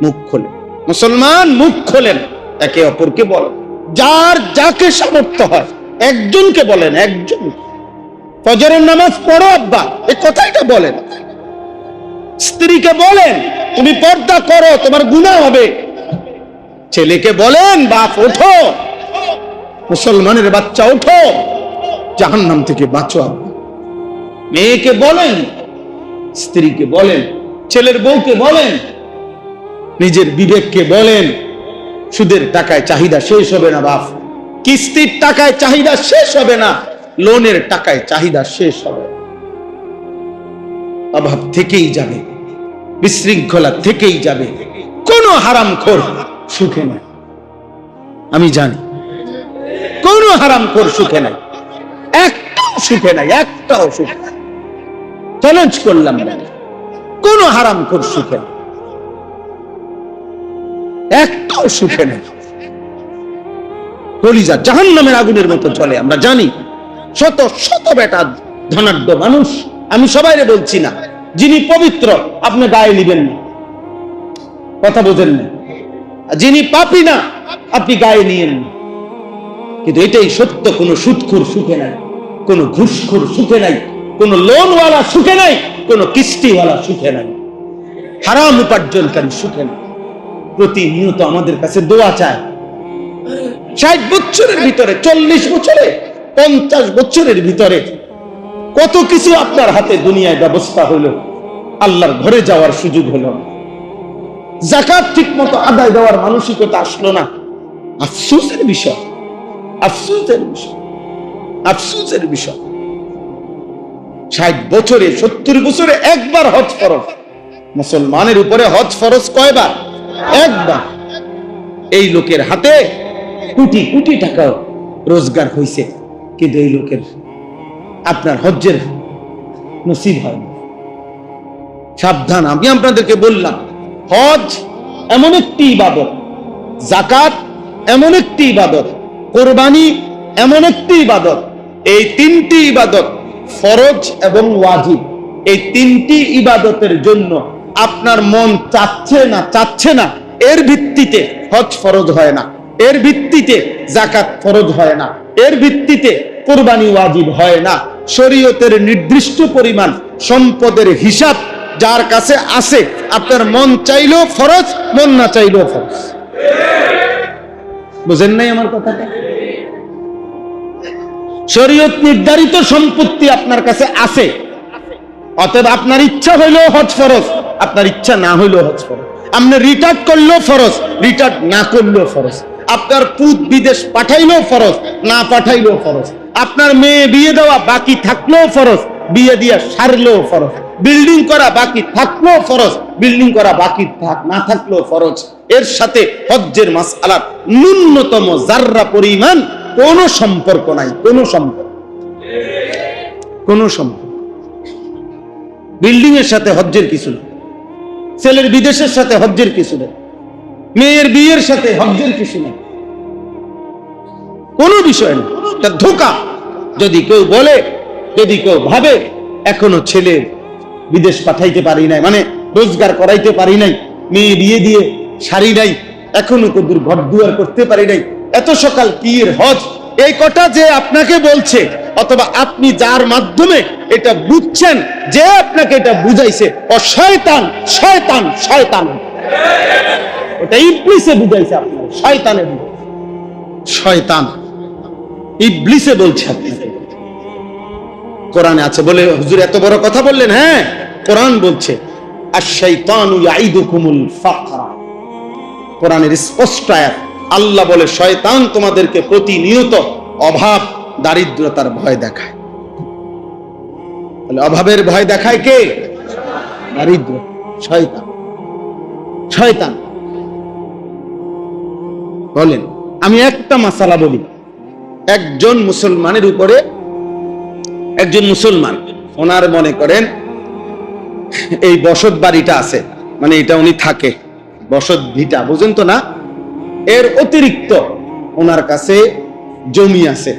মুখ খোলেন, মুসলমান মুখ খোলেন, একে অপরকে বলেন, যার যাকে সামর্থ্য হয় একজনকে বলেন, একজন ফজরের নামাজ পড়ো আব্বা, এই কথাটা বলেন। স্ত্রীকে বলেন তুমি পর্দা করো, তোমার গুনাহ হবে। ছেলেকে বলেন বাপ ওঠো, মুসলমানের বাচ্চা ওঠো, জাহান্নাম থেকে বাঁচো আব্বা। মেয়েকে বলেন, স্ত্রীকে বলেন, ছেলের বউকে বলেন, নিজের বিবেককে বলেন, সুদের টাকায় চাহিদা শেষ হবে না বাপ, কিস্তির টাকায় চাহিদা শেষ হবে না, লোনের টাকায় চাহিদা শেষ হবে, অভাব থেকেই যাবে, বিশৃঙ্খলা থেকেই যাবে, কোন হারামখোর সুখে নাই। আমি জানি কোন হারামখোর সুখে নাই, একটাও সুখে নাই, একটাও সুখে নাই। চ্যালেঞ্জ করলাম, কোন হারামখোর সুখে নাই, একটাও সুখে নেই। কলিজা জাহান্নামের আগুনের মতো চলে, আমরা জানি। শত শত বেটা ধনাঢ্য মানুষ, আমি সবাইরে বলছি না, যিনি পবিত্র আপনি গায়ে নিবেন না, কথা বোঝেন না, যিনি পাপী না আপনি গায়ে নিয়েন না। কিন্তু এটাই সত্য, কোন সুদখোর সুখে নাই, কোন ঘুষখোর সুখে নাই, কোন লোনওয়ালা সুখে নাই, কোন কিস্তিওয়ালা সুখে নাই, হারাম উপার্জনকারী সুখে নাই। প্রতিনিয়ত আমাদের কাছে দোয়া চায়। 60 বছরের ভিতরে, 40 বছরে, 50 বছরের ভিতরে কত কিছু আপনার হাতে দুনিয়ায় ব্যবস্থা হলো, আল্লাহর ঘরে যাওয়ার সুযোগ হলো না, যাকাত ঠিক মতো আদায় দেওয়ার মানসিকতা আসলো না। আফসোসের বিষয়, আফসোসের বিষয়, আফসোসের বিষয়। 60 বছরে, 70 বছরে একবার হজ ফরজ। মুসলমানের উপরে হজ ফরজ কয়বার? একবার। এই লোকের হাতে কোটি কোটি টাকা রোজগার হয়েছে, কিন্তু এই লোকের আপনার হজ্জের নসিব হয় না। সাবধান, আমি আপনাদেরকে বললাম, হজ এমন একটি ইবাদত, যাকাত এমন একটি ইবাদত, কোরবানি এমন একটি ইবাদত, এই তিনটি ইবাদত ফরজ এবং ওয়াজিব। এই তিনটি ইবাদতের জন্য আপনার মন চাচ্ছে না, এর ভিত্তিতে হজ ফরজ হয় না, এর ভিত্তিতে যাকাত ফরজ হয় না, এর ভিত্তিতে কোরবানি ওয়াজিব হয় না। শরীয়তের নির্দিষ্ট পরিমাণ সম্পদের হিসাব যার কাছে আছে, আপনার মন চাইলেও ফরজ, মন না চাইলেও ফরজ। বুঝেন নাই আমার কথাটা? শরীয়ত নির্ধারিত সম্পত্তি আপনার কাছে আছে, অতএব আপনার ইচ্ছা হইলেও হজ ফরজ, আপনার ইচ্ছা না হইলেও হজ ফরজ। আপনি রিটার্ন করলেও ফরজ, রিটার্ন না করলেও ফরজ। আপনার পুত বিদেশ পাঠাইলেও ফরজ, না পাঠাইলেও ফরজ। আপনার মেয়ে বিয়ে দেওয়া বাকি থাকলেও ফরজ, বিয়ে দিয়ে সারলেও ফরজ। বিল্ডিং করা বাকি থাকলেও ফরজ, বিল্ডিং করা বাকি না থাকলেও ফরজ। এর সাথে হজ্জের মাসআলার ন্যূনতম যাররা পরিমাণ কোনো সম্পর্ক নাই, কোনো সম্পর্ক। বিল্ডিং এর সাথে হজ্জের কিছু নেই, ছেলের বিদেশের সাথে হজ্জের কিছু নেই, মেয়ের বিয়ের সাথে হজ্জের কিছু নেই, কোনো বিষয় নেই। এটা ধোঁকা। যদি কেউ বলে, যদি কেউ ভাবে এখনো ছেলে বিদেশ পাঠাইতে পারি নাই, মানে রোজগার করাইতে পারি নাই, মেয়ে বিয়ে দিয়ে সারি নাই, এখনো কদুর ঘর দুয়ার করতে পারি নাই, এত সকাল পীর হজ, এই কথা যে আপনাকে বলছে, অথবা আপনি যার মাধ্যমে এটা বুঝছেন, যে আপনাকে এটা বুঝাইছে, ও শয়তান, শয়তান, শয়তান। ওটা ইবলিসে বুঝাইছে আপনার, শয়তানে বুঝাইছে, শয়তান ইবলিসে বলছে আপনাকে। কোরআনে আছে বলে হুজুর এত বড় কথা বললেন? হ্যাঁ, কোরআন বলছে আশ-শাইতানু ইয়াইদুকুমুল ফাকরা। কোরআনের স্পষ্ট আয়াত, আল্লাহ বলে শয়তান তোমাদেরকে প্রতিনিয়ত অভাব দারিদ্রতার ভয় দেখায়। তাহলে অভাবের ভয় দেখায় কে? দারিদ্র, শয়তান, শয়তান। বলেন, আমি একটা মাসালা বলি, একজন মুসলমানের উপরে, একজন মুসলমান, ওনার মনে করেন এই বসত বাড়িটা আছে, মানে এটা উনি থাকে, বসত ভিটা, বুঝেন তো না? এর অতিরিক্ত ওনার কাছে জমি আছে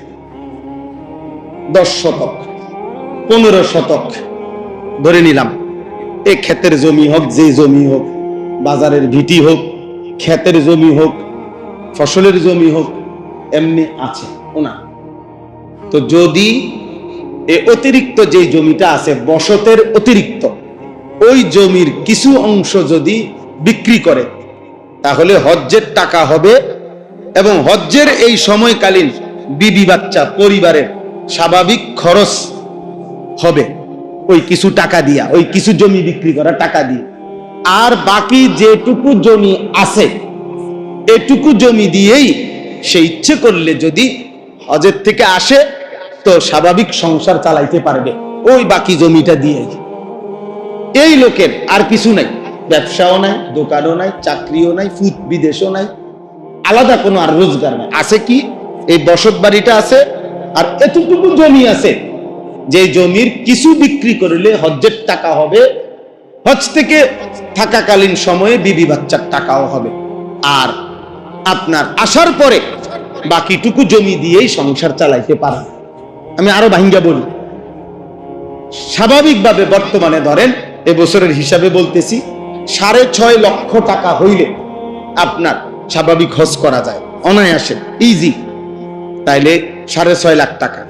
10 শতক, 15 শতক ধরে নিলাম। এই ক্ষেতের জমি হোক, যে জমি হোক, বাজারের ভিটি হোক, ক্ষেতের জমি হোক, ফসলের জমি হোক, এমনি আছে ওনার। তো যদি এই অতিরিক্ত যে জমিটা আছে, বসতের অতিরিক্ত, ওই জমির কিছু অংশ যদি বিক্রি করে, তাহলে হজ্জের টাকা হবে, এবং হজ্জের এই সময়কালীন বিবি বাচ্চা পরিবারের স্বাভাবিক খরচ হবে ওই কিছু টাকা দিয়া, ওই কিছু জমি বিক্রি করা টাকা দিয়ে। আর বাকি যেটুকু জমি আছে, এটুকু জমি দিয়েই সে ইচ্ছে করলে যদি হজের থেকে আসে, তো স্বাভাবিক সংসার চালাইতে পারবে ওই বাকি জমিটা দিয়ে। এই লোকের আর কিছু নাই, ব্যবসাও নাই, দোকানও নাই, চাকরিও নাই, ফুত বিদেশও নাই, আলাদা কোনো আর রোজগার নাই। আছে কি? এই বসত বাড়িটা আছে, আর এতটুকু জমি আছে, যে জমির কিছু বিক্রি করলে হজ্জের টাকা হবে, হজ থেকে থাকাকালীন সময়ে বিবি বাচ্চার টাকাও হবে, আর আপনার আসার পরে বাকিটুকু জমি দিয়েই সংসার চালাইতে পারে। আমি আরো ভাঙ্গা বলি, স্বাভাবিকভাবে বর্তমানে ধরেন এবছরের হিসাবে বলতেছি, 6.5 লক্ষ টাকা হইলে আপনার স্বাভাবিক হজ করা যায় অনায়াসে, ইজি। তাইলে 6.5 লাখ টাকা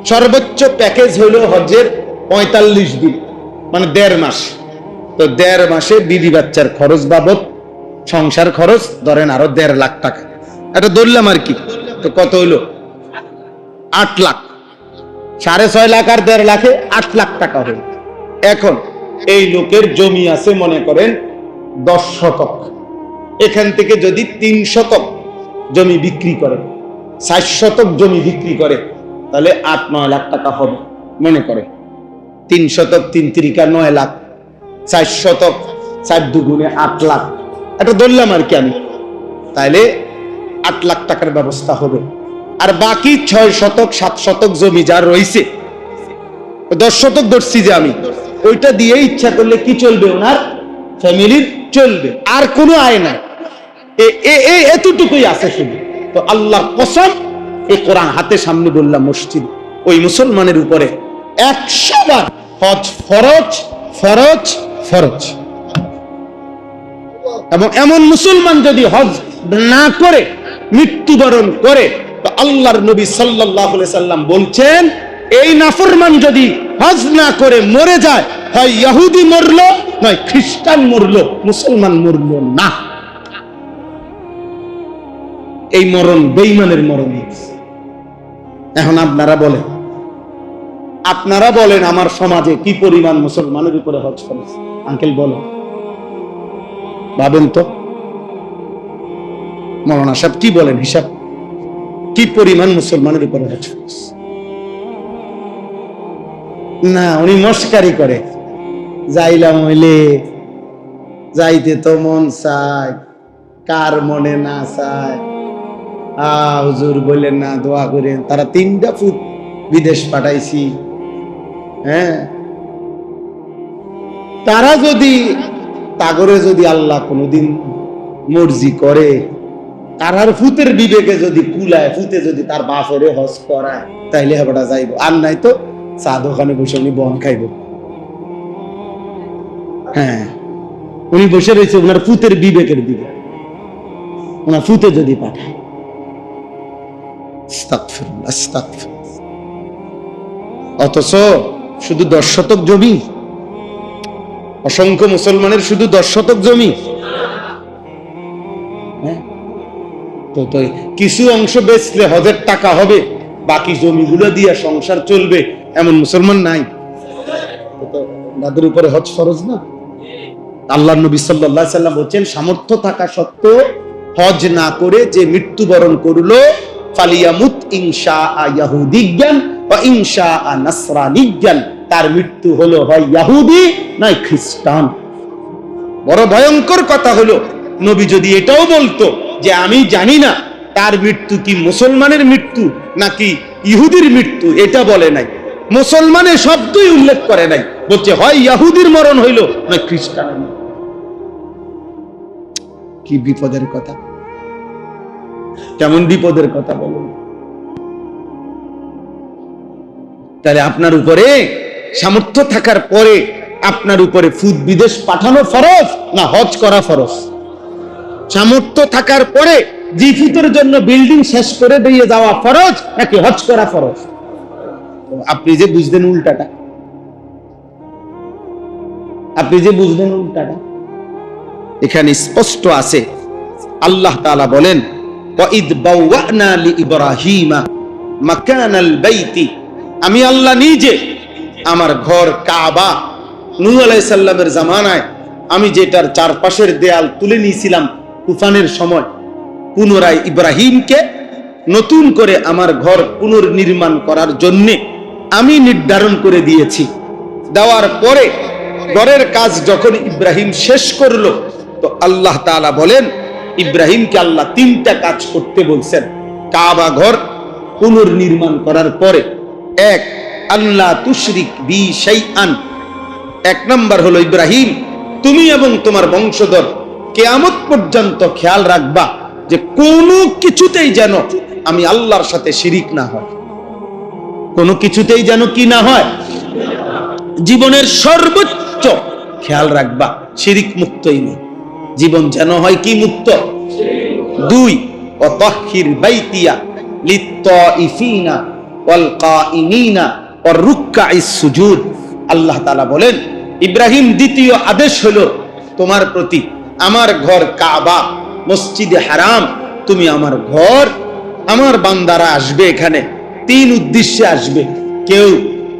সর্বোচ্চ প্যাকেজ হইল হজের 45 দিন, মানে 1.5 মাস। তো 1.5 মাসে বিবি বাচ্চার খরচ বাবদ সংসার খরচ ধরেন আরো 1.5 লাখ টাকা, এটা ধরলাম আর কি। তো কত হইল? 8 লাখ। 6.5 লাখ আর 1.5 লাখে 8 লাখ টাকা হইল। এখন এই লোকের জমি আছে মনে করেন 10 শতক, এখান থেকে যদি 3 শতক জমি বিক্রি করে, 60 শতক জমি বিক্রি করে, তাহলে 8-9 লাখ টাকা হবে মনে করে। 3 শতক 3 তিরিকা 9 লাখ, 4 শতক 4 দুগুণে 8 লাখ, এটা ধরলাম আর কি আমি। তাইলে 8 লাখ টাকার ব্যবস্থা হবে। আর বাকি 6 শতক 7 শতক জমি যার রয়েছে, 10 শতক ধরছি যে আমি, ওইটা দিয়ে ইচ্ছা করলে কি চলবে, ওনার ফ্যামিলির চলবে, আর কোনো আয় নাই। এতটুকুই আছে শুধু। তো আল্লাহর কসম, এই কোরআন হাতে সামনে বললাম, মসজিদ ওই মুসলমানের উপরে 100 বার হজ ফরজ ফরজ ফরজ। এবং এমন মুসলমান যদি হজ না করে মৃত্যুবরণ করে, তো আল্লাহর নবী সাল্লাল্লাহু আলাইহি সাল্লাম বলছেন, এই নাফরমান যদি হজ না করে মরে যায়, হয় ইহুদি মরলো নয় খ্রিস্টান মরলো, মুসলমান মরলো না। এই মরণ বেঈমানের মরণ। এখন আপনারা বলেন আমার সমাজে কি পরিমাণ মুসলমানের উপরে হজ ফরজ? আঙ্কেল বলেন, ভাবেন তো, মৌলানা সাহেব কি বলেন, হিসাব কি পরিমাণ মুসলমানের উপরে হজ ফরজ? না, উনি মস্কারি করে, যাইলাম হইলে যাইতে তো মন চায়, কার মনে না চায়। হুজুর বললেন না, দোয়া করেন। তারা 3টা ফুট বিদেশ পাঠাইছি। হ্যাঁ, তারা যদি তাগরে যদি আল্লাহ কোনোদিন মর্জি করে, তারার ফুতের বিবেকে যদি কুলায়, ফুতে যদি তার বাপেরে হজ করায়, তাইলে হেবাটা যাইব। আর নাই তো চা দোকানে বসে উনি বন খাইব। হ্যাঁ, উনি বসে রয়েছে ওনার ফুতের বিবেকের দিকে, ওনার ফুতে যদি পাঠায়। অথচ শুধু 10 শতক জমি, অসংখ্য মুসলমানের শুধু 10 শতক জমি। তো কিছু অংশ বেচলে হজের টাকা হবে, বাকি জমিগুলো দিয়ে সংসার চলবে, এমন মুসলমান নাই। তাদের উপরে হজ ফরজ না? আল্লাহর নবী সাল্লাল্লাহু আলাইহি সাল্লাম বলেন, সামর্থ্য থাকা সত্ত্বেও হজ না করে যে মৃত্যুবরণ করলো, ফালিয়ামুত ইনশাআ ইয়াহুদিয়ান ওয়া ইনশাআ নাসরানিয়ান, তার মৃত্যু হলো হয় ইহুদি নয় খ্রিস্টান। বড় ভয়ঙ্কর কথা হলো, নবী যদি এটাও বলতো যে আমি জানি না তার মৃত্যু কি মুসলমানের মৃত্যু নাকি ইহুদির মৃত্যু, এটা বলে নাই, মুসলমানের শব্দই উল্লেখ করে নাই, বলছে হয় ইহুদির মরণ হইল নয় খ্রিস্টানের। কি বিপদের কথা, কেমন বিপদের কথা বলুন। তাহলে আপনার উপরে সামর্থ্য থাকার পরে আপনার উপরে ফুদ বিদেশ পাঠানো ফরজ না হজ করা ফরজ? সামর্থ্য থাকার পরে জিফিতের জন্য বিল্ডিং শেষ করে দিয়ে যাওয়া ফরজ নাকি হজ করা ফরজ? আপনি যে বুঝলেন উল্টাটা, এখানে স্পষ্ট আছে। আল্লাহ তাআলা বলেন, ওয়াইদ বাওয়ানা লিইব্রাহিমা মাকানাল বাইতি, আমি আল্লাহ নিজে আমার ঘর কাবা, নূহ আলাইহিস সালামের জামানায় আমি যেটার চারপাশের দেয়াল তুলে নিয়েছিলাম তুফানের সময়, পুনরায় ইব্রাহিমকে নতুন করে আমার ঘর পুনর্নির্মাণ করার জন্য আমি নির্ধারণ করে দিয়েছি। দেওয়ার পরে ঘরের কাজ যখন ইব্রাহিম শেষ করলো, তো আল্লাহ তাআলা বলেন ইব্রাহিমকে আল্লাহ 3টা কাজ করতে বলছেন কাবা ঘর পুনর্নির্মাণ করার পরে। 1, আল্লাহ তুশরিক বি শাইআন, 1 নম্বর হলো ইব্রাহিম তুমি এবং তোমার বংশধর কিয়ামত পর্যন্ত খেয়াল রাখবা যে কোনো কিছুতেই যেন আমি আল্লাহর সাথে শিরিক না হয়, কোনো কিছুতেই যেন কি না হয়, জীবনের সর্বোচ্চ খেয়াল রাখবা শিরিক মুক্তই নেই, জীবন যেন হয় কি মুক্ত। 2, ওয়াতাহহির বাইতিয়া লিত্তাইফিনা ওয়াল কাইমিনা ওয়ার রুকআইস সুজুদ। আল্লাহ তাআলা বলেন ইব্রাহিম দ্বিতীয় আদেশ হলো তোমার প্রতি, আমার ঘর কাবা মসজিদে হারাম, তুমি আমার ঘর, আমার বান্দারা আসবে এখানে 3 উদ্দেশ্যে আসবে। কেউ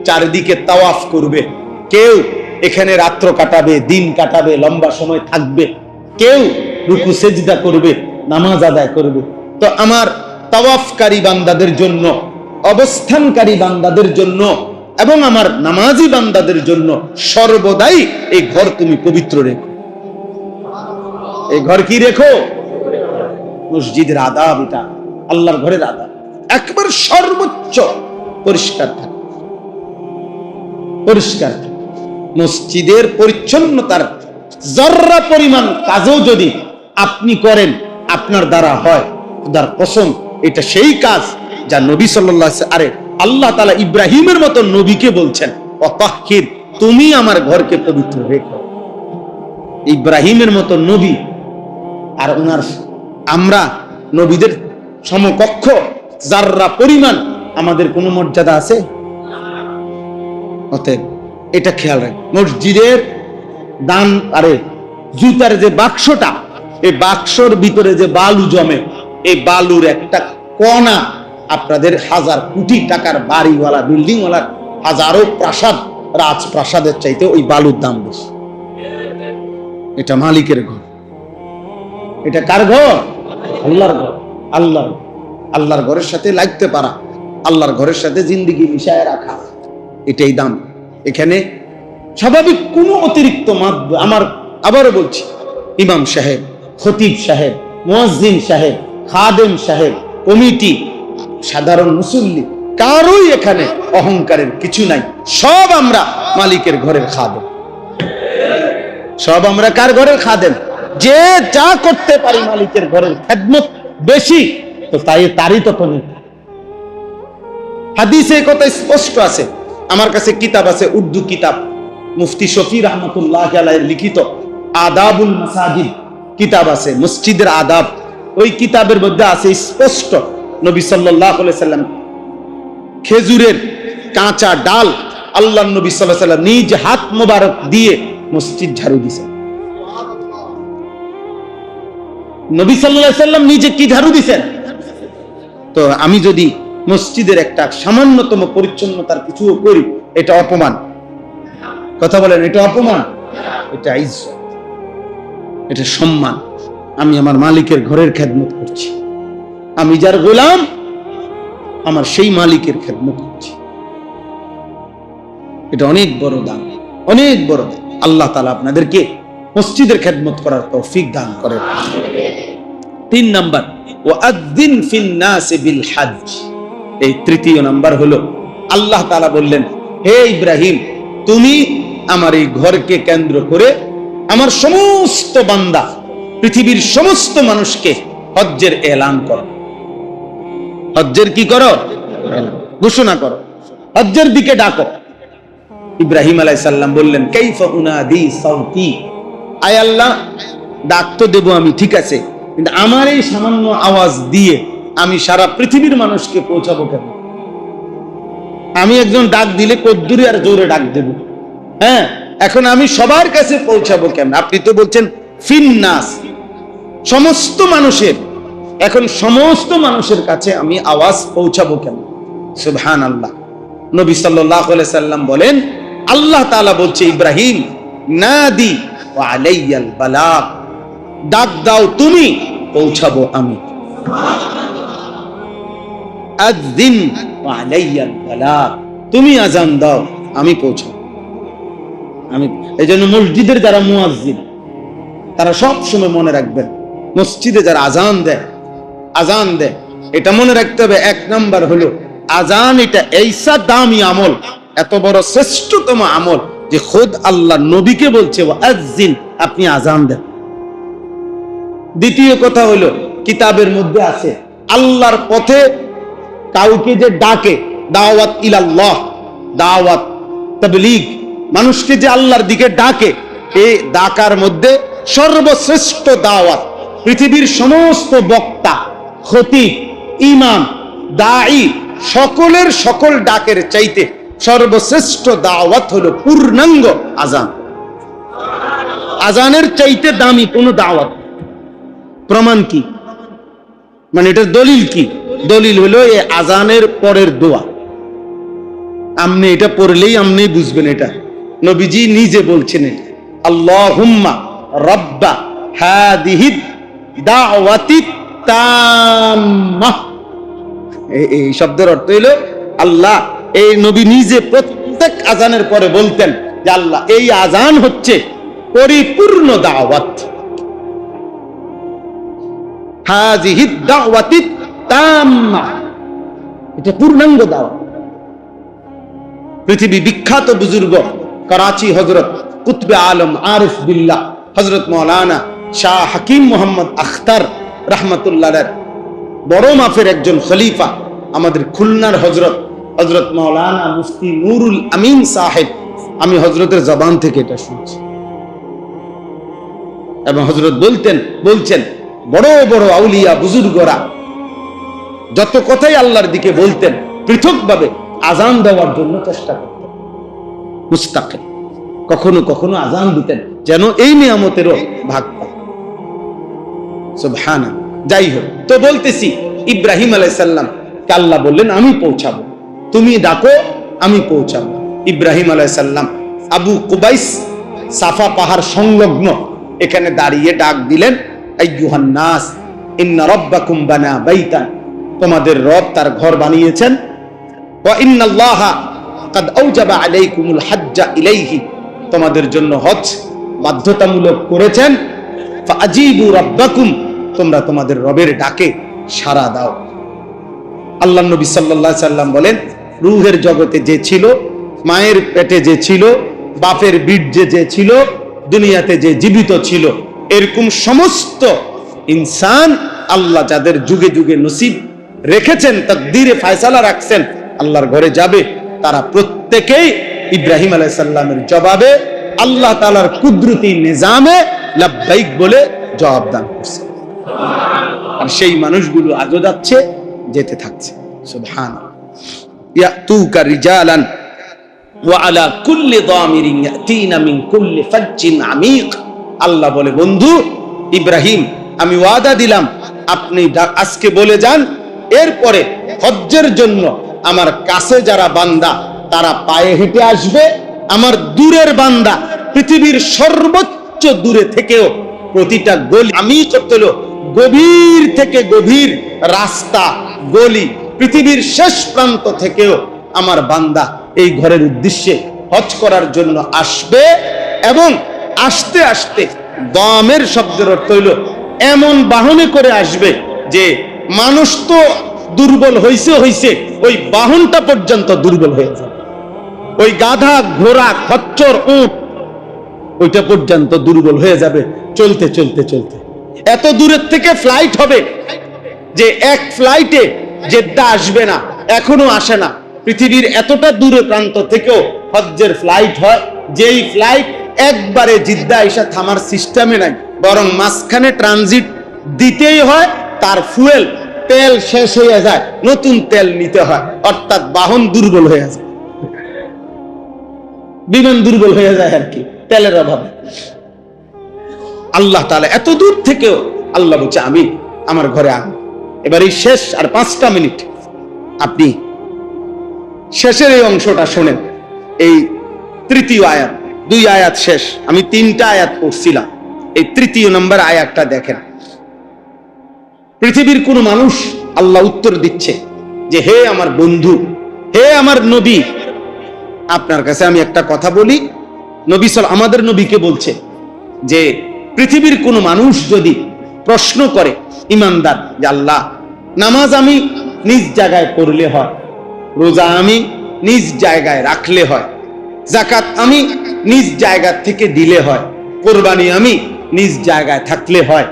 চারিদিকে তাওয়াফ করবে, কেউ এখানে রাত্র কাটাবে, দিন কাটাবে, লম্বা সময় থাকবে, কেউ রুকু সেজদা করবে, নামাজ আদায় করবে। তো আমার তাওয়াফকারী বান্দাদের জন্য, অবস্থানকারী বান্দাদের জন্য এবং আমার নামাজি বান্দাদের জন্য সর্বদাই এই ঘর তুমি পবিত্র রেখো। এই ঘর কি রেখো? মসজিদের আদাব, এটা আল্লাহর ঘরের আদাব। একবার সর্বোচ্চ পরিষ্কার থাকে, পরিষ্কার থাকে। মসজিদের পরিচ্ছন্নতার জর্রা পরিমাণ কাজও যদি আপনি করেন, আপনার দ্বারা হয়, খোদার কসম এটা সেই কাজ যা নবী সাল্লাল্লাহু আলাইহি ওয়াসাল্লাম, আরে আল্লাহ তাআলা ইব্রাহিমের মতো নবীকে বলছেন, ওয়াতাহহির, তুমি আমার ঘরকে পবিত্র রেখো। ইব্রাহিমের মতো নবী, আর ওনার আমরা নবীদের সমকক্ষ যাররা পরিমাণ আমাদের কোনো মর্যাদা আছে? অতএব এটা খেয়াল রাখ। মসজিদের দান, আরে জুতার যে বাক্সটা, এই বাক্সর ভিতরে যে বালু জমে, এই বালুর একটা কণা আপনাদের হাজার কোটি টাকার বাড়িওয়ালা, বিল্ডিংওয়ালার হাজারো প্রাসাদ, রাজপ্রাসাদের চাইতে ওই বালুর দাম বেশি। এটা মালিকের ঘর। এটা কার ঘর? আল্লাহর ঘর। আল্লাহর ঘরের সাথে লাগতে পারা, আল্লাহর ঘরের সাথে জিন্দেগি মিশায় রাখা, এটাই দাম। এখানে স্বাভাবিক কোনো অতিরিক্ত মাধ্যম, আমার আবারও বলছি, ইমাম সাহেব, খতিব সাহেব, মুয়াজ্জিন সাহেব, খাদেম সাহেব, কমিটি, সাধারণ মুসল্লি, কারোই এখানে অহংকারের কিছু নাই। সব আমরা মালিকের ঘরের খাদেম। সব আমরা কার ঘরের খাদেম? যে যা করতে পারি মালিকের ঘরের খেদমত বেশি, তো তারই তত নেই। হাদিসে কথা স্পষ্ট আছে। আমার কাছে কিতাব আছে, উর্দু কিতাব, মুফতি শফি রহমতুল্লাহ আলাইহির লিখিত আদাবুল মাসাজিদ কিতাব আছে, মসজিদের আদাব। ওই কিতাবের মধ্যে আছে স্পষ্ট, নবী সাল্লাল্লাহু আলাইহি সাল্লাম খেজুরের কাঁচা ডাল আল্লাহর নবী সাল্লাল্লাহু আলাইহি সাল্লাম নিজ হাত মোবারক দিয়ে মসজিদ ঝাড়ু দিয়েছেন। নবী সাল্লাল্লাহু আলাইহি সাল্লাম নিজে কি ঝাড়ু দিয়েছেন? তো আমি যদি মসজিদের একটা সামান্যতম পরিচ্ছন্নতার কিছু করি, এটা অপমান। কথা বলেন, এটা অপমান? এটা ইজ্জত, এটা সম্মান। আমি আমার মালিকের ঘরের খেদমত করছি, আমি যার গোলাম, আমার সেই মালিকের খেদমত করছি। এটা অনেক বড় দান, অনেক বড় দান। আল্লাহ তাআলা আপনাদেরকে মসজিদের খেদমত করার তৌফিক দান করেন। 3 নাম্বার, ওয়াআযিন ফিন নাস বিল হজ। এই তৃতীয় নাম্বার হলো, আল্লাহ তাআলা বললেন, হে ইব্রাহিম, তুমি আমার এই ঘরকে কেন্দ্র করে আমার সমস্ত বান্দা, পৃথিবীর সমস্ত মানুষকে হজ্জের এলান করো। হজ্জের কি করো? ঘোষণা করো, হজ্জের দিকে ডাকো। ইব্রাহিম আলাইহিস সালাম বললেন, কাইফা উনাদি সাউতি, আয় আল্লাহ, ডাক তো দেব আমি, ঠিক আছে, কিন্তু আমার এই সামান্য আওয়াজ দিয়ে আমি সারা পৃথিবীর মানুষকে পৌঁছাবো কেন? আমি একজন ডাক দিলে কদ্দুরি আর জোরে ডাক দেব, হ্যাঁ, এখন আমি সবার কাছে পৌঁছাবো কেন? আপনি তো বলছেন ফিন্নাস, সমস্ত মানুষের, এখন সমস্ত মানুষের কাছে আমি আওয়াজ পৌঁছাবো কেন? সুবহানাল্লাহ। নবী সাল্লাল্লাহু আলাইহি সাল্লাম বলেন, আল্লাহ তাআলা বলছে, ইব্রাহিম নাদি ওয়া আলাইয়াল বালাগ, ডাক দাও তুমি, পৌঁছাবো আমি। আযিন ওয়া আলাইয়াল বালাগ, তুমি আযান দাও, আমি পৌঁছাবো। আমি এইজন্য মসজিদের যারা মুয়াজ্জিন, তারা সব সময় মনে রাখবেন, মসজিদে যারা আযান দেয়, এটা মনে রাখতে হবে, 1 নাম্বার হলো আযান, এটা এইসা দামি আমল, এত বড় শ্রেষ্ঠতম আমল যে খোদ আল্লাহ নবীকে বলছে, ওয়াআযিন, আপনি আযান দেন। দ্বিতীয় কথা হলো, কিতাবের মধ্যে আছে, আল্লাহর পথে কাউকে যে ডাকে, দাওয়াত ইলাল্লাহ, দাওয়াত তাবলীগ, মানুষকে যে আল্লাহর দিকে ডাকে, এই ডাকার মধ্যে সর্বশ্রেষ্ঠ দাওয়াত, পৃথিবীর সমস্ত বক্তা, খতিব, ইমাম, দাঈ, সকলের সকল ডাকের চাইতে সর্বশ্রেষ্ঠ দাওয়াত হলো পূর্ণাঙ্গ আযান। আযানের চাইতে দামি কোন দাওয়াত। প্রমাণ কি? মানে এটার দলিল কি? দলিল হলো এই আযানের পরের দোয়া। আপনি এটা পড়লেই আপনি বুঝবেন, এটা নবীজি নিজে বলছেন, এটা আল্লাহুম্মা রাব্বা হাদিহি দাওয়াতি তাম্মাহ। এই শব্দের অর্থ হলো, আল্লাহ, এই নবী নিজে প্রত্যেক আযানের পরে বলতেন যে আল্লাহ, এই আযান হচ্ছে পরিপূর্ণ দাওয়াত। হাযিহি দাওয়াতি তাম্মা, এটা পূর্ণাঙ্গ দাওয়াত। পৃথিবী বিখ্যাত বুজুর্গ করাচি হযরত কুতবে আলম আরিফ বিল্লাহ হযরত মাওলানা শাহ হাকিম মোহাম্মদ আখতার রাহমাতুল্লাহ আলাইহি বড় মাফের একজন খলিফা, আমাদের খুলনার হযরত মাওলানা মুফতি নুরুল আমিন সাহেব, আমি হযরতের জবান থেকে এটা শুনছি। এবং হযরত বলছেন বড় বড় আউলিয়া বুজুর্গরা যত কথাই আল্লাহর দিকে বলতেন, পৃথকভাবে আজান দেওয়ার জন্য চেষ্টা করতেন, মুস্তাকিল কখনো কখনো আজান দিতেন যেন এই নিয়ামতেরও ভাগ পায়। সুবহানাল্লাহ। যাই হোক, তো বলতেছি ইব্রাহিম আলাইহিস সালাম কে আল্লাহ বললেন আমি পৌঁছাবো, তুমি ডাকো আমি পৌঁছাবো। ইব্রাহিম আলাইহিস সালাম আবু কুবাইস সাফা পাহাড় সংলগ্ন এখানে দাঁড়িয়ে ডাক দিলেন, আইয়ুহান নাস ইন্না রাব্বাকুম বানা বাইতান, তোমাদের রব তার ঘর বানিয়েছেন। ওয়া ইন্নাল্লাহা কাদ আওজাবা আলাইকুমুল হাজ্জা ইলাইহি, তোমাদের জন্য হজ বাধ্যতামূলক করেছেন। ফাআজিবু রাব্বাকুম, তোমরা তোমাদের রবের ডাকে সাড়া দাও। আল্লাহ নবী সাল্লাল্লাহু আলাইহি সাল্লাম বলেন, রূহের জগতে যে ছিল, মায়ের পেটে যে ছিল, বাপের বীর্যে যে ছিল, দুনিয়াতে যে জীবিত ছিল, এরকম সমস্ত ইনসান আল্লাহ যাদের যুগে যুগে নসিব রেখেছেন, তাকদীরে ফয়সালা রাখছেন আল্লাহর ঘরে যাবে, তারা প্রত্যেকেই ইব্রাহিম আলাইহিস সালামের জবাবে আল্লাহ তাআলার কুদরতি নিজামে লাব্বাইক বলে জবাব দান করছে। আর সেই মানুষগুলো আজও যাচ্ছে, যেতে থাকছে। সুবহানাল্লাহ। ইয়াতুকা রিজালান ওয়া আলা কুল্লি দামিরিন ইয়াতিনা মিন কুল্লি ফাজ্জিন আমিক। আল্লাহ বলে, বন্ধু ইব্রাহিম, আমি ওয়াদা দিলাম আপনি আজকে বলে যান, এরপরে হজ্জের জন্য আমার কাছে যারা বান্দা তারা পায়ে হেঁটে আসবে, আমার দূরের বান্দা পৃথিবীর সর্বোচ্চ দূরে থেকেও প্রতিটা গলি, আমি করতে হলো গভীর থেকে গভীর রাস্তা গলি, পৃথিবীর শেষ প্রান্ত থেকেও আমার বান্দা এই ঘরের উদ্দেশ্যে হজ করার জন্য আসবে। এবং আসতে আসতে দামের শব্দের অর্থ হইল এমন বাহনে করে আসবে যে মানুষ তো দুর্বল হইছে, ওই বাহনটা পর্যন্ত দুর্বল হয়ে যাবে। ওই গাধা, ঘোড়া, খচ্চর, উট ওইটা পর্যন্ত দুর্বল হয়ে যাবে চলতে চলতে চলতে। এত দূরের থেকে ফ্লাইট হবে যে এক ফ্লাইটে জেদ্দা আসবে না, এখনো আসে না। পৃথিবীর এতটা দূরে প্রান্ত থেকেও হজ্জের ফ্লাইট হয়, যেই ফ্লাইট একবারে জিদ্দা এসে থামার সিস্টেমে নাই, বরং মাঝখানে ট্রানজিট দিতেই হয়। তার ফুয়েল তেল শেষ হয়ে যায়, নতুন তেল নিতে হয়, অর্থাৎ বাহন দুর্বল হয়ে যায়, বিমান দুর্বল হয়ে যায় আর কি, তেলের অভাবে। আল্লাহ তাআলা এত দূর থেকেও আল্লাহ বলছে আমি আমার ঘরে আন। এবার এই শেষ আর 5টা মিনিট আপনি শেষের এই অংশটা শোনেন। এই তৃতীয় আয়াত, 2 আয়াত শেষ, আমি 3টা আয়াত পড়ছিলাম, এই তৃতীয় নম্বর আয়াতটা দেখেন। পৃথিবীর কোন মানুষ আল্লাহ উত্তর দিচ্ছে যে হে আমার বন্ধু, হে আমার নবী, আপনার কাছে আমি একটা কথা বলি। নবী আমাদের নবীকে বলছে যে পৃথিবীর কোন মানুষ যদি প্রশ্ন করে ইমানদার যে আল্লাহ, নামাজ আমি নিজ জায়গায় পড়লে হয়, রোজা আমি নিজ জায়গায় রাখলে হয়, যাকাত আমি নিজ জায়গা থেকে দিলে হয়, কোরবানি আমি নিজ জায়গায় থাকলে হয়,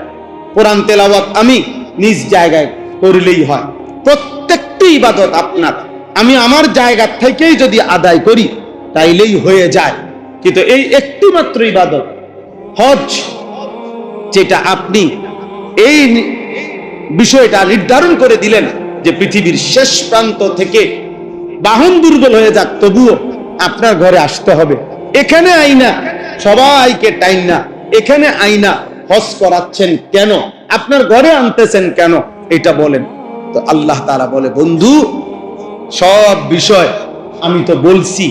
কোরআন তেলাওয়াত আমি নিজ জায়গায় করলেই হয়, প্রত্যেকটি ইবাদত আপনার আমি আমার জায়গা থেকেই যদি আদায় করি তাইলেই হয়ে যায়। কিন্তু এই একটি মাত্র ইবাদত হজ, যেটা আপনি এই বিষয়টা নির্ধারণ করে দিলেন যে পৃথিবীর শেষ প্রান্ত থেকে বাহন দুর্বল হয়ে যাক তবুও আপনার ঘরে আসতে হবে। এখানে আইনা সবাইকে টাইম না, এখানে আইনা হজ করাচ্ছেন কেন, আপনার ঘরে আনতেছেন কেন, এটা বলেন। তো আল্লাহ তাআলা বলে, বন্ধু সব বিষয় আমি তো বলছি,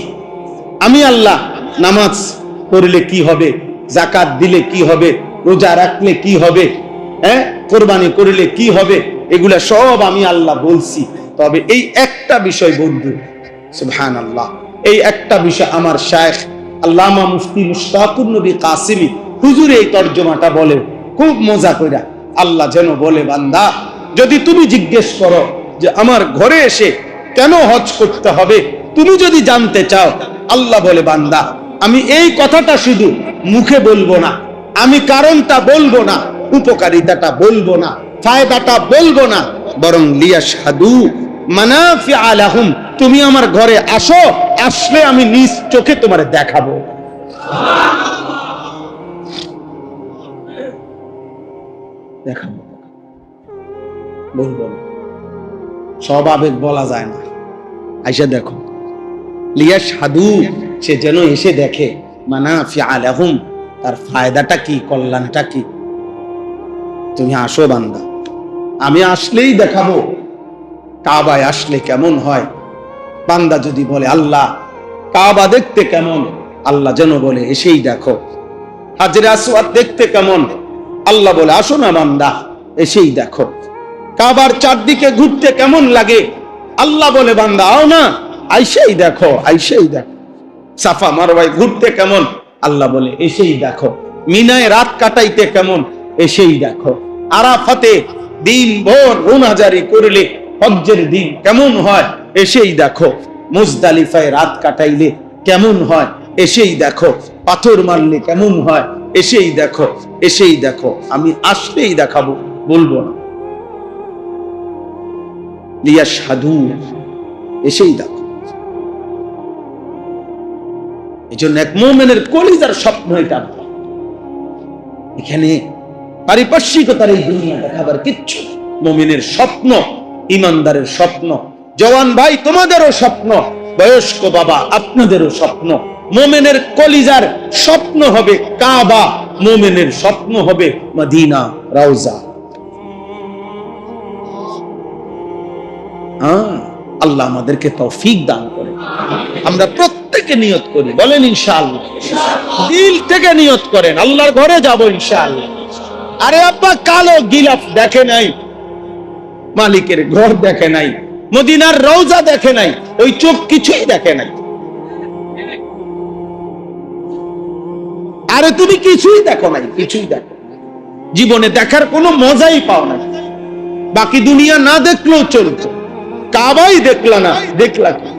আমি আল্লাহ নামাজ পড়লে কি হবে, যাকাত দিলে কি হবে, রোজা রাখলে কি হবে, কোরবানি করলে কি হবে, এগুলা সব আমি আল্লাহ বলছি। তবে এই একটা বিষয় বন্ধু, সুবহানাল্লাহ, এই একটা বিষয় আমার শায়েখ আল্লামা মুফতি মুশতাকুর নবী কাসিমি হুজুর এই তরজমাটা বলে খুব মজা কইরা। আল্লাহ যেন বলে, বান্দা যদি তুমি জিজ্ঞেস করো যে আমার ঘরে এসে কেন হজ করতে হবে, তুমি যদি জানতে চাও, আল্লাহ বলে, বান্দা আমি এই কথাটা শুধু মুখে বলবো না, আমি কারণটা বলবো না, উপকারিতাটা বলবো না, ফায়দাটা বলবো না, বরং লিয়াশহাদু মানাফিআ লাহুম, তুমি আমার ঘরে আসো, আসলে আমি নিজ চোখে তোমারে দেখাবো। দেখাবো, বলবো না, সব আবেগ বলা যায় না। আইসা দেখো, লিয়াশহাদু, সে যেন এসে দেখে, মানাফিআ লাহুম, তার ফায়দাটা কি, কল্যাণটা কি। তুমি আসো বান্দা, আমি আসলেই দেখাবো কাবায় আসলে কেমন হয়। বান্দা যদি বলে আল্লাহ কাবা দেখতে কেমন, আল্লাহ যেন বলে এসেই দেখো। হাজরে আসওয়াদ দেখতে কেমন, আল্লাহ বলে আসো না বান্দা, এসেই দেখো। কাবার চারদিকে ঘুরতে কেমন লাগে, আল্লাহ বলে বান্দা আও না, আইসেই দেখো, আইসেই দেখো। সাফা মারওয়ায় ঘুরতে কেমন, আল্লাহ বলে এসেই দেখো। মিনায় রাত কাটাইতে কেমন, এসেই দেখো। আরাফাতে দিন ভোর রোনাজারি করলে হজ্জের দিন কেমন হয়, এসেই দেখো। মুজদালিফায় রাত কাটাইলে কেমন হয়, এসেই দেখো। পাথর মারলে কেমন হয়, এসেই দেখো, এসেই দেখো। আমি আসলেই দেখাবো, বলবো না। লিয়াশহাদু, এসেই দেখো। এই জন্য এক মুমিনের কলিজার স্বপ্ন এটা। এখানে পারিপার্শ্বিকতার এই দুনিয়া দেখাবার কিচ্ছু। মুমিনের স্বপ্ন, ইমানদারের স্বপ্ন, জওয়ান ভাই তোমাদেরও স্বপ্ন, বয়স্ক বাবা আপনাদেরও স্বপ্ন। মুমিনের কলিজার স্বপ্ন হবে কাবা, মুমিনের স্বপ্ন হবে মদিনা রওজা। আল্লাহ আমাদেরকে তৌফিক দান করে। আমরা প্রত্যেকে নিয়ত করি, বলেন ইনশাআল্লাহ। দিল থেকে নিয়ত করেন, আল্লাহর ঘরে যাব ইনশাআল্লাহ। আরে আব্বা কালো গিলাফ দেখে নাই, মালিকের ঘর দেখে নাই, মদিনার রওজা দেখে নাই, ওই চোখ কিছুই দেখে নাই। আরে তুমি কিছুই দেখো নাই, কিছুই দেখো জীবনে দেখার কোনো মজাই পাও না। বাকি দুনিয়া না দেখলেও চলছে, কাবাই দেখলা না, দেখলা কি?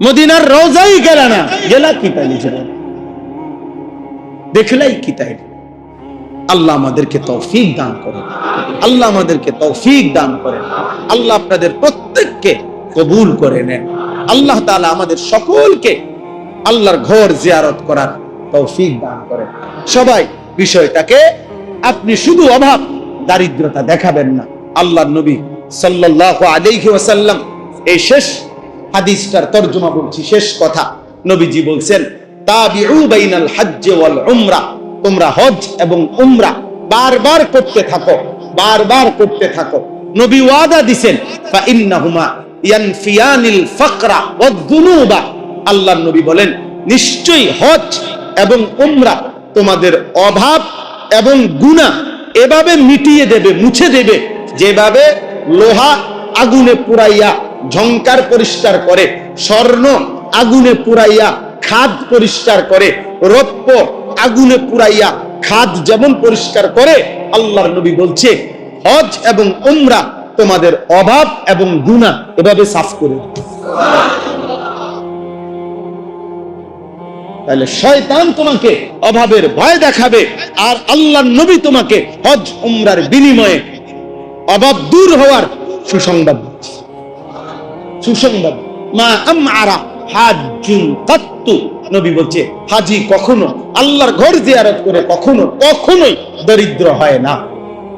মদিনার রওজাই গেলা না, গেলা কি তাইলে? দেখলাই কি তাই? আল্লাহ আমাদেরকে তৌফিক দান করেন, আল্লাহ আমাদেরকে তৌফিক দান করেন। আল্লাহ আপনাদের প্রত্যেককে কবুল করে নেন। আল্লাহ তাআলা আমাদের সকলকে আল্লাহর ঘর জিয়ারত করার তৌফিক দান করেন। সবাই বিষয়টাকে আপনি শুধু অভাব দারিদ্রতা দেখাবেন না। আল্লাহর নবী সাল্লাল্লাহু আলাইহি ওয়াসাল্লাম এই শেষ হাদিসটার তরজমা বলছি, শেষ কথা। নবীজি বলছেন, তাবিউ বাইনাল হজ্জ ওয়াল উমরা, তোমরা হজ এবং উমরা বারবার করতে থাকো, বারবার করতে থাকো। নবী ওয়াদা দিবেন, ফা ইন্নাহুমা ইয়ানফিয়ানিল ফাকরা ওয়াদ-দুনুবা। আল্লাহর নবী বলেন, নিশ্চয়ই হজ এবং উমরা তোমাদের অভাব এবং গুনাহ এভাবে মিটিয়ে দেবে, মুছে দেবে, যেভাবে লোহা আগুনে পুড়াইয়া ঝংকার পরিষ্কার করে, স্বর্ণ আগুনে পুড়াইয়া খাদ পরিষ্কার করে, রৌপ্য আগুনে পুড়াইয়া খাদ যেমন পরিষ্কার করে, আল্লাহর নবী বলছে হজ এবং উমরা তোমাদের অভাব এবং গুনাহ এভাবে সাফ করে। তাহলে শয়তান তোমাকে অভাবের ভয় দেখাবে, আর আল্লাহর নবী তোমাকে হজ উমরার বিনিময়ে অভাব দূর হওয়ার সুসংবাদ। সুসংবাদ, মা আমআরা হাজ্জুন কাত্তু, নবী বলছে হাজী কখনো আল্লাহর ঘর জিয়ারত করে কখনোই দরিদ্র হয় না।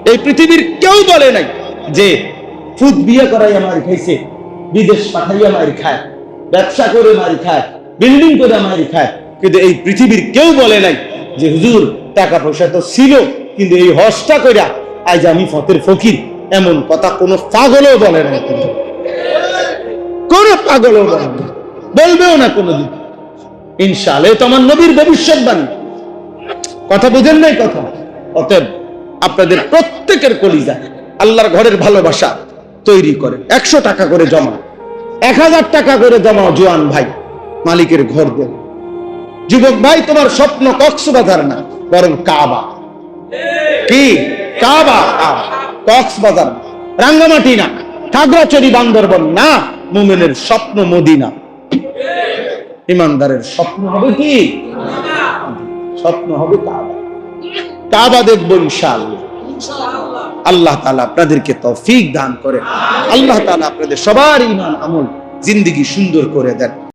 এই পৃথিবীর কেউ বলে নাই যে ফুদ বিয়ে করাইয়া মারি খাইছে, বিদেশ পাঠাইয়া মারি খায়, ব্যবসা করে মারি খায়, বিল্ডিং করে মারি খায়। কিন্তু এই পৃথিবীর কেউ বলে নাই যে হুজুর টাকা পয়সা তো ছিল, কিন্তু এই হজটা কইরা আজ আমি ফতের ফকির। এমন কথা কোনো পাগলও বলে নাই, কিন্তু কোন পাগলও বলে না, বলবেও না কোনোদিন। ইনশাআল্লাহ এটা আমার নবীর ভবিষ্যৎবাণী। কথা বুঝেন নাই কথা? অতএব আপনাদের প্রত্যেকের কলিজা আল্লাহর ঘরের ভালোবাসা তৈরি করে। 100 টাকা করে জমা, 1000 টাকা করে জমাও জওয়ান ভাই, মালিকের ঘর দেন। যুবক ভাই, তোমার স্বপ্ন কক্সবাজার না, বরং কাবা। কি? কাবা। কক্সবাজার, রাঙ্গামাটি না, খাগড়াছড়ি, বান্দরবন না, মুমিনের স্বপ্ন মদিনা। ইমানদারের স্বপ্ন হবে কি? স্বপ্ন হবে কাবা। কাবা দেখবো ইনশাআল্লাহ। আল্লাহ তাআলা আপনাদেরকে তৌফিক দান করে। আল্লাহ তাআলা আপনাদের সবার ঈমান আমল জিন্দেগি সুন্দর করে দেন।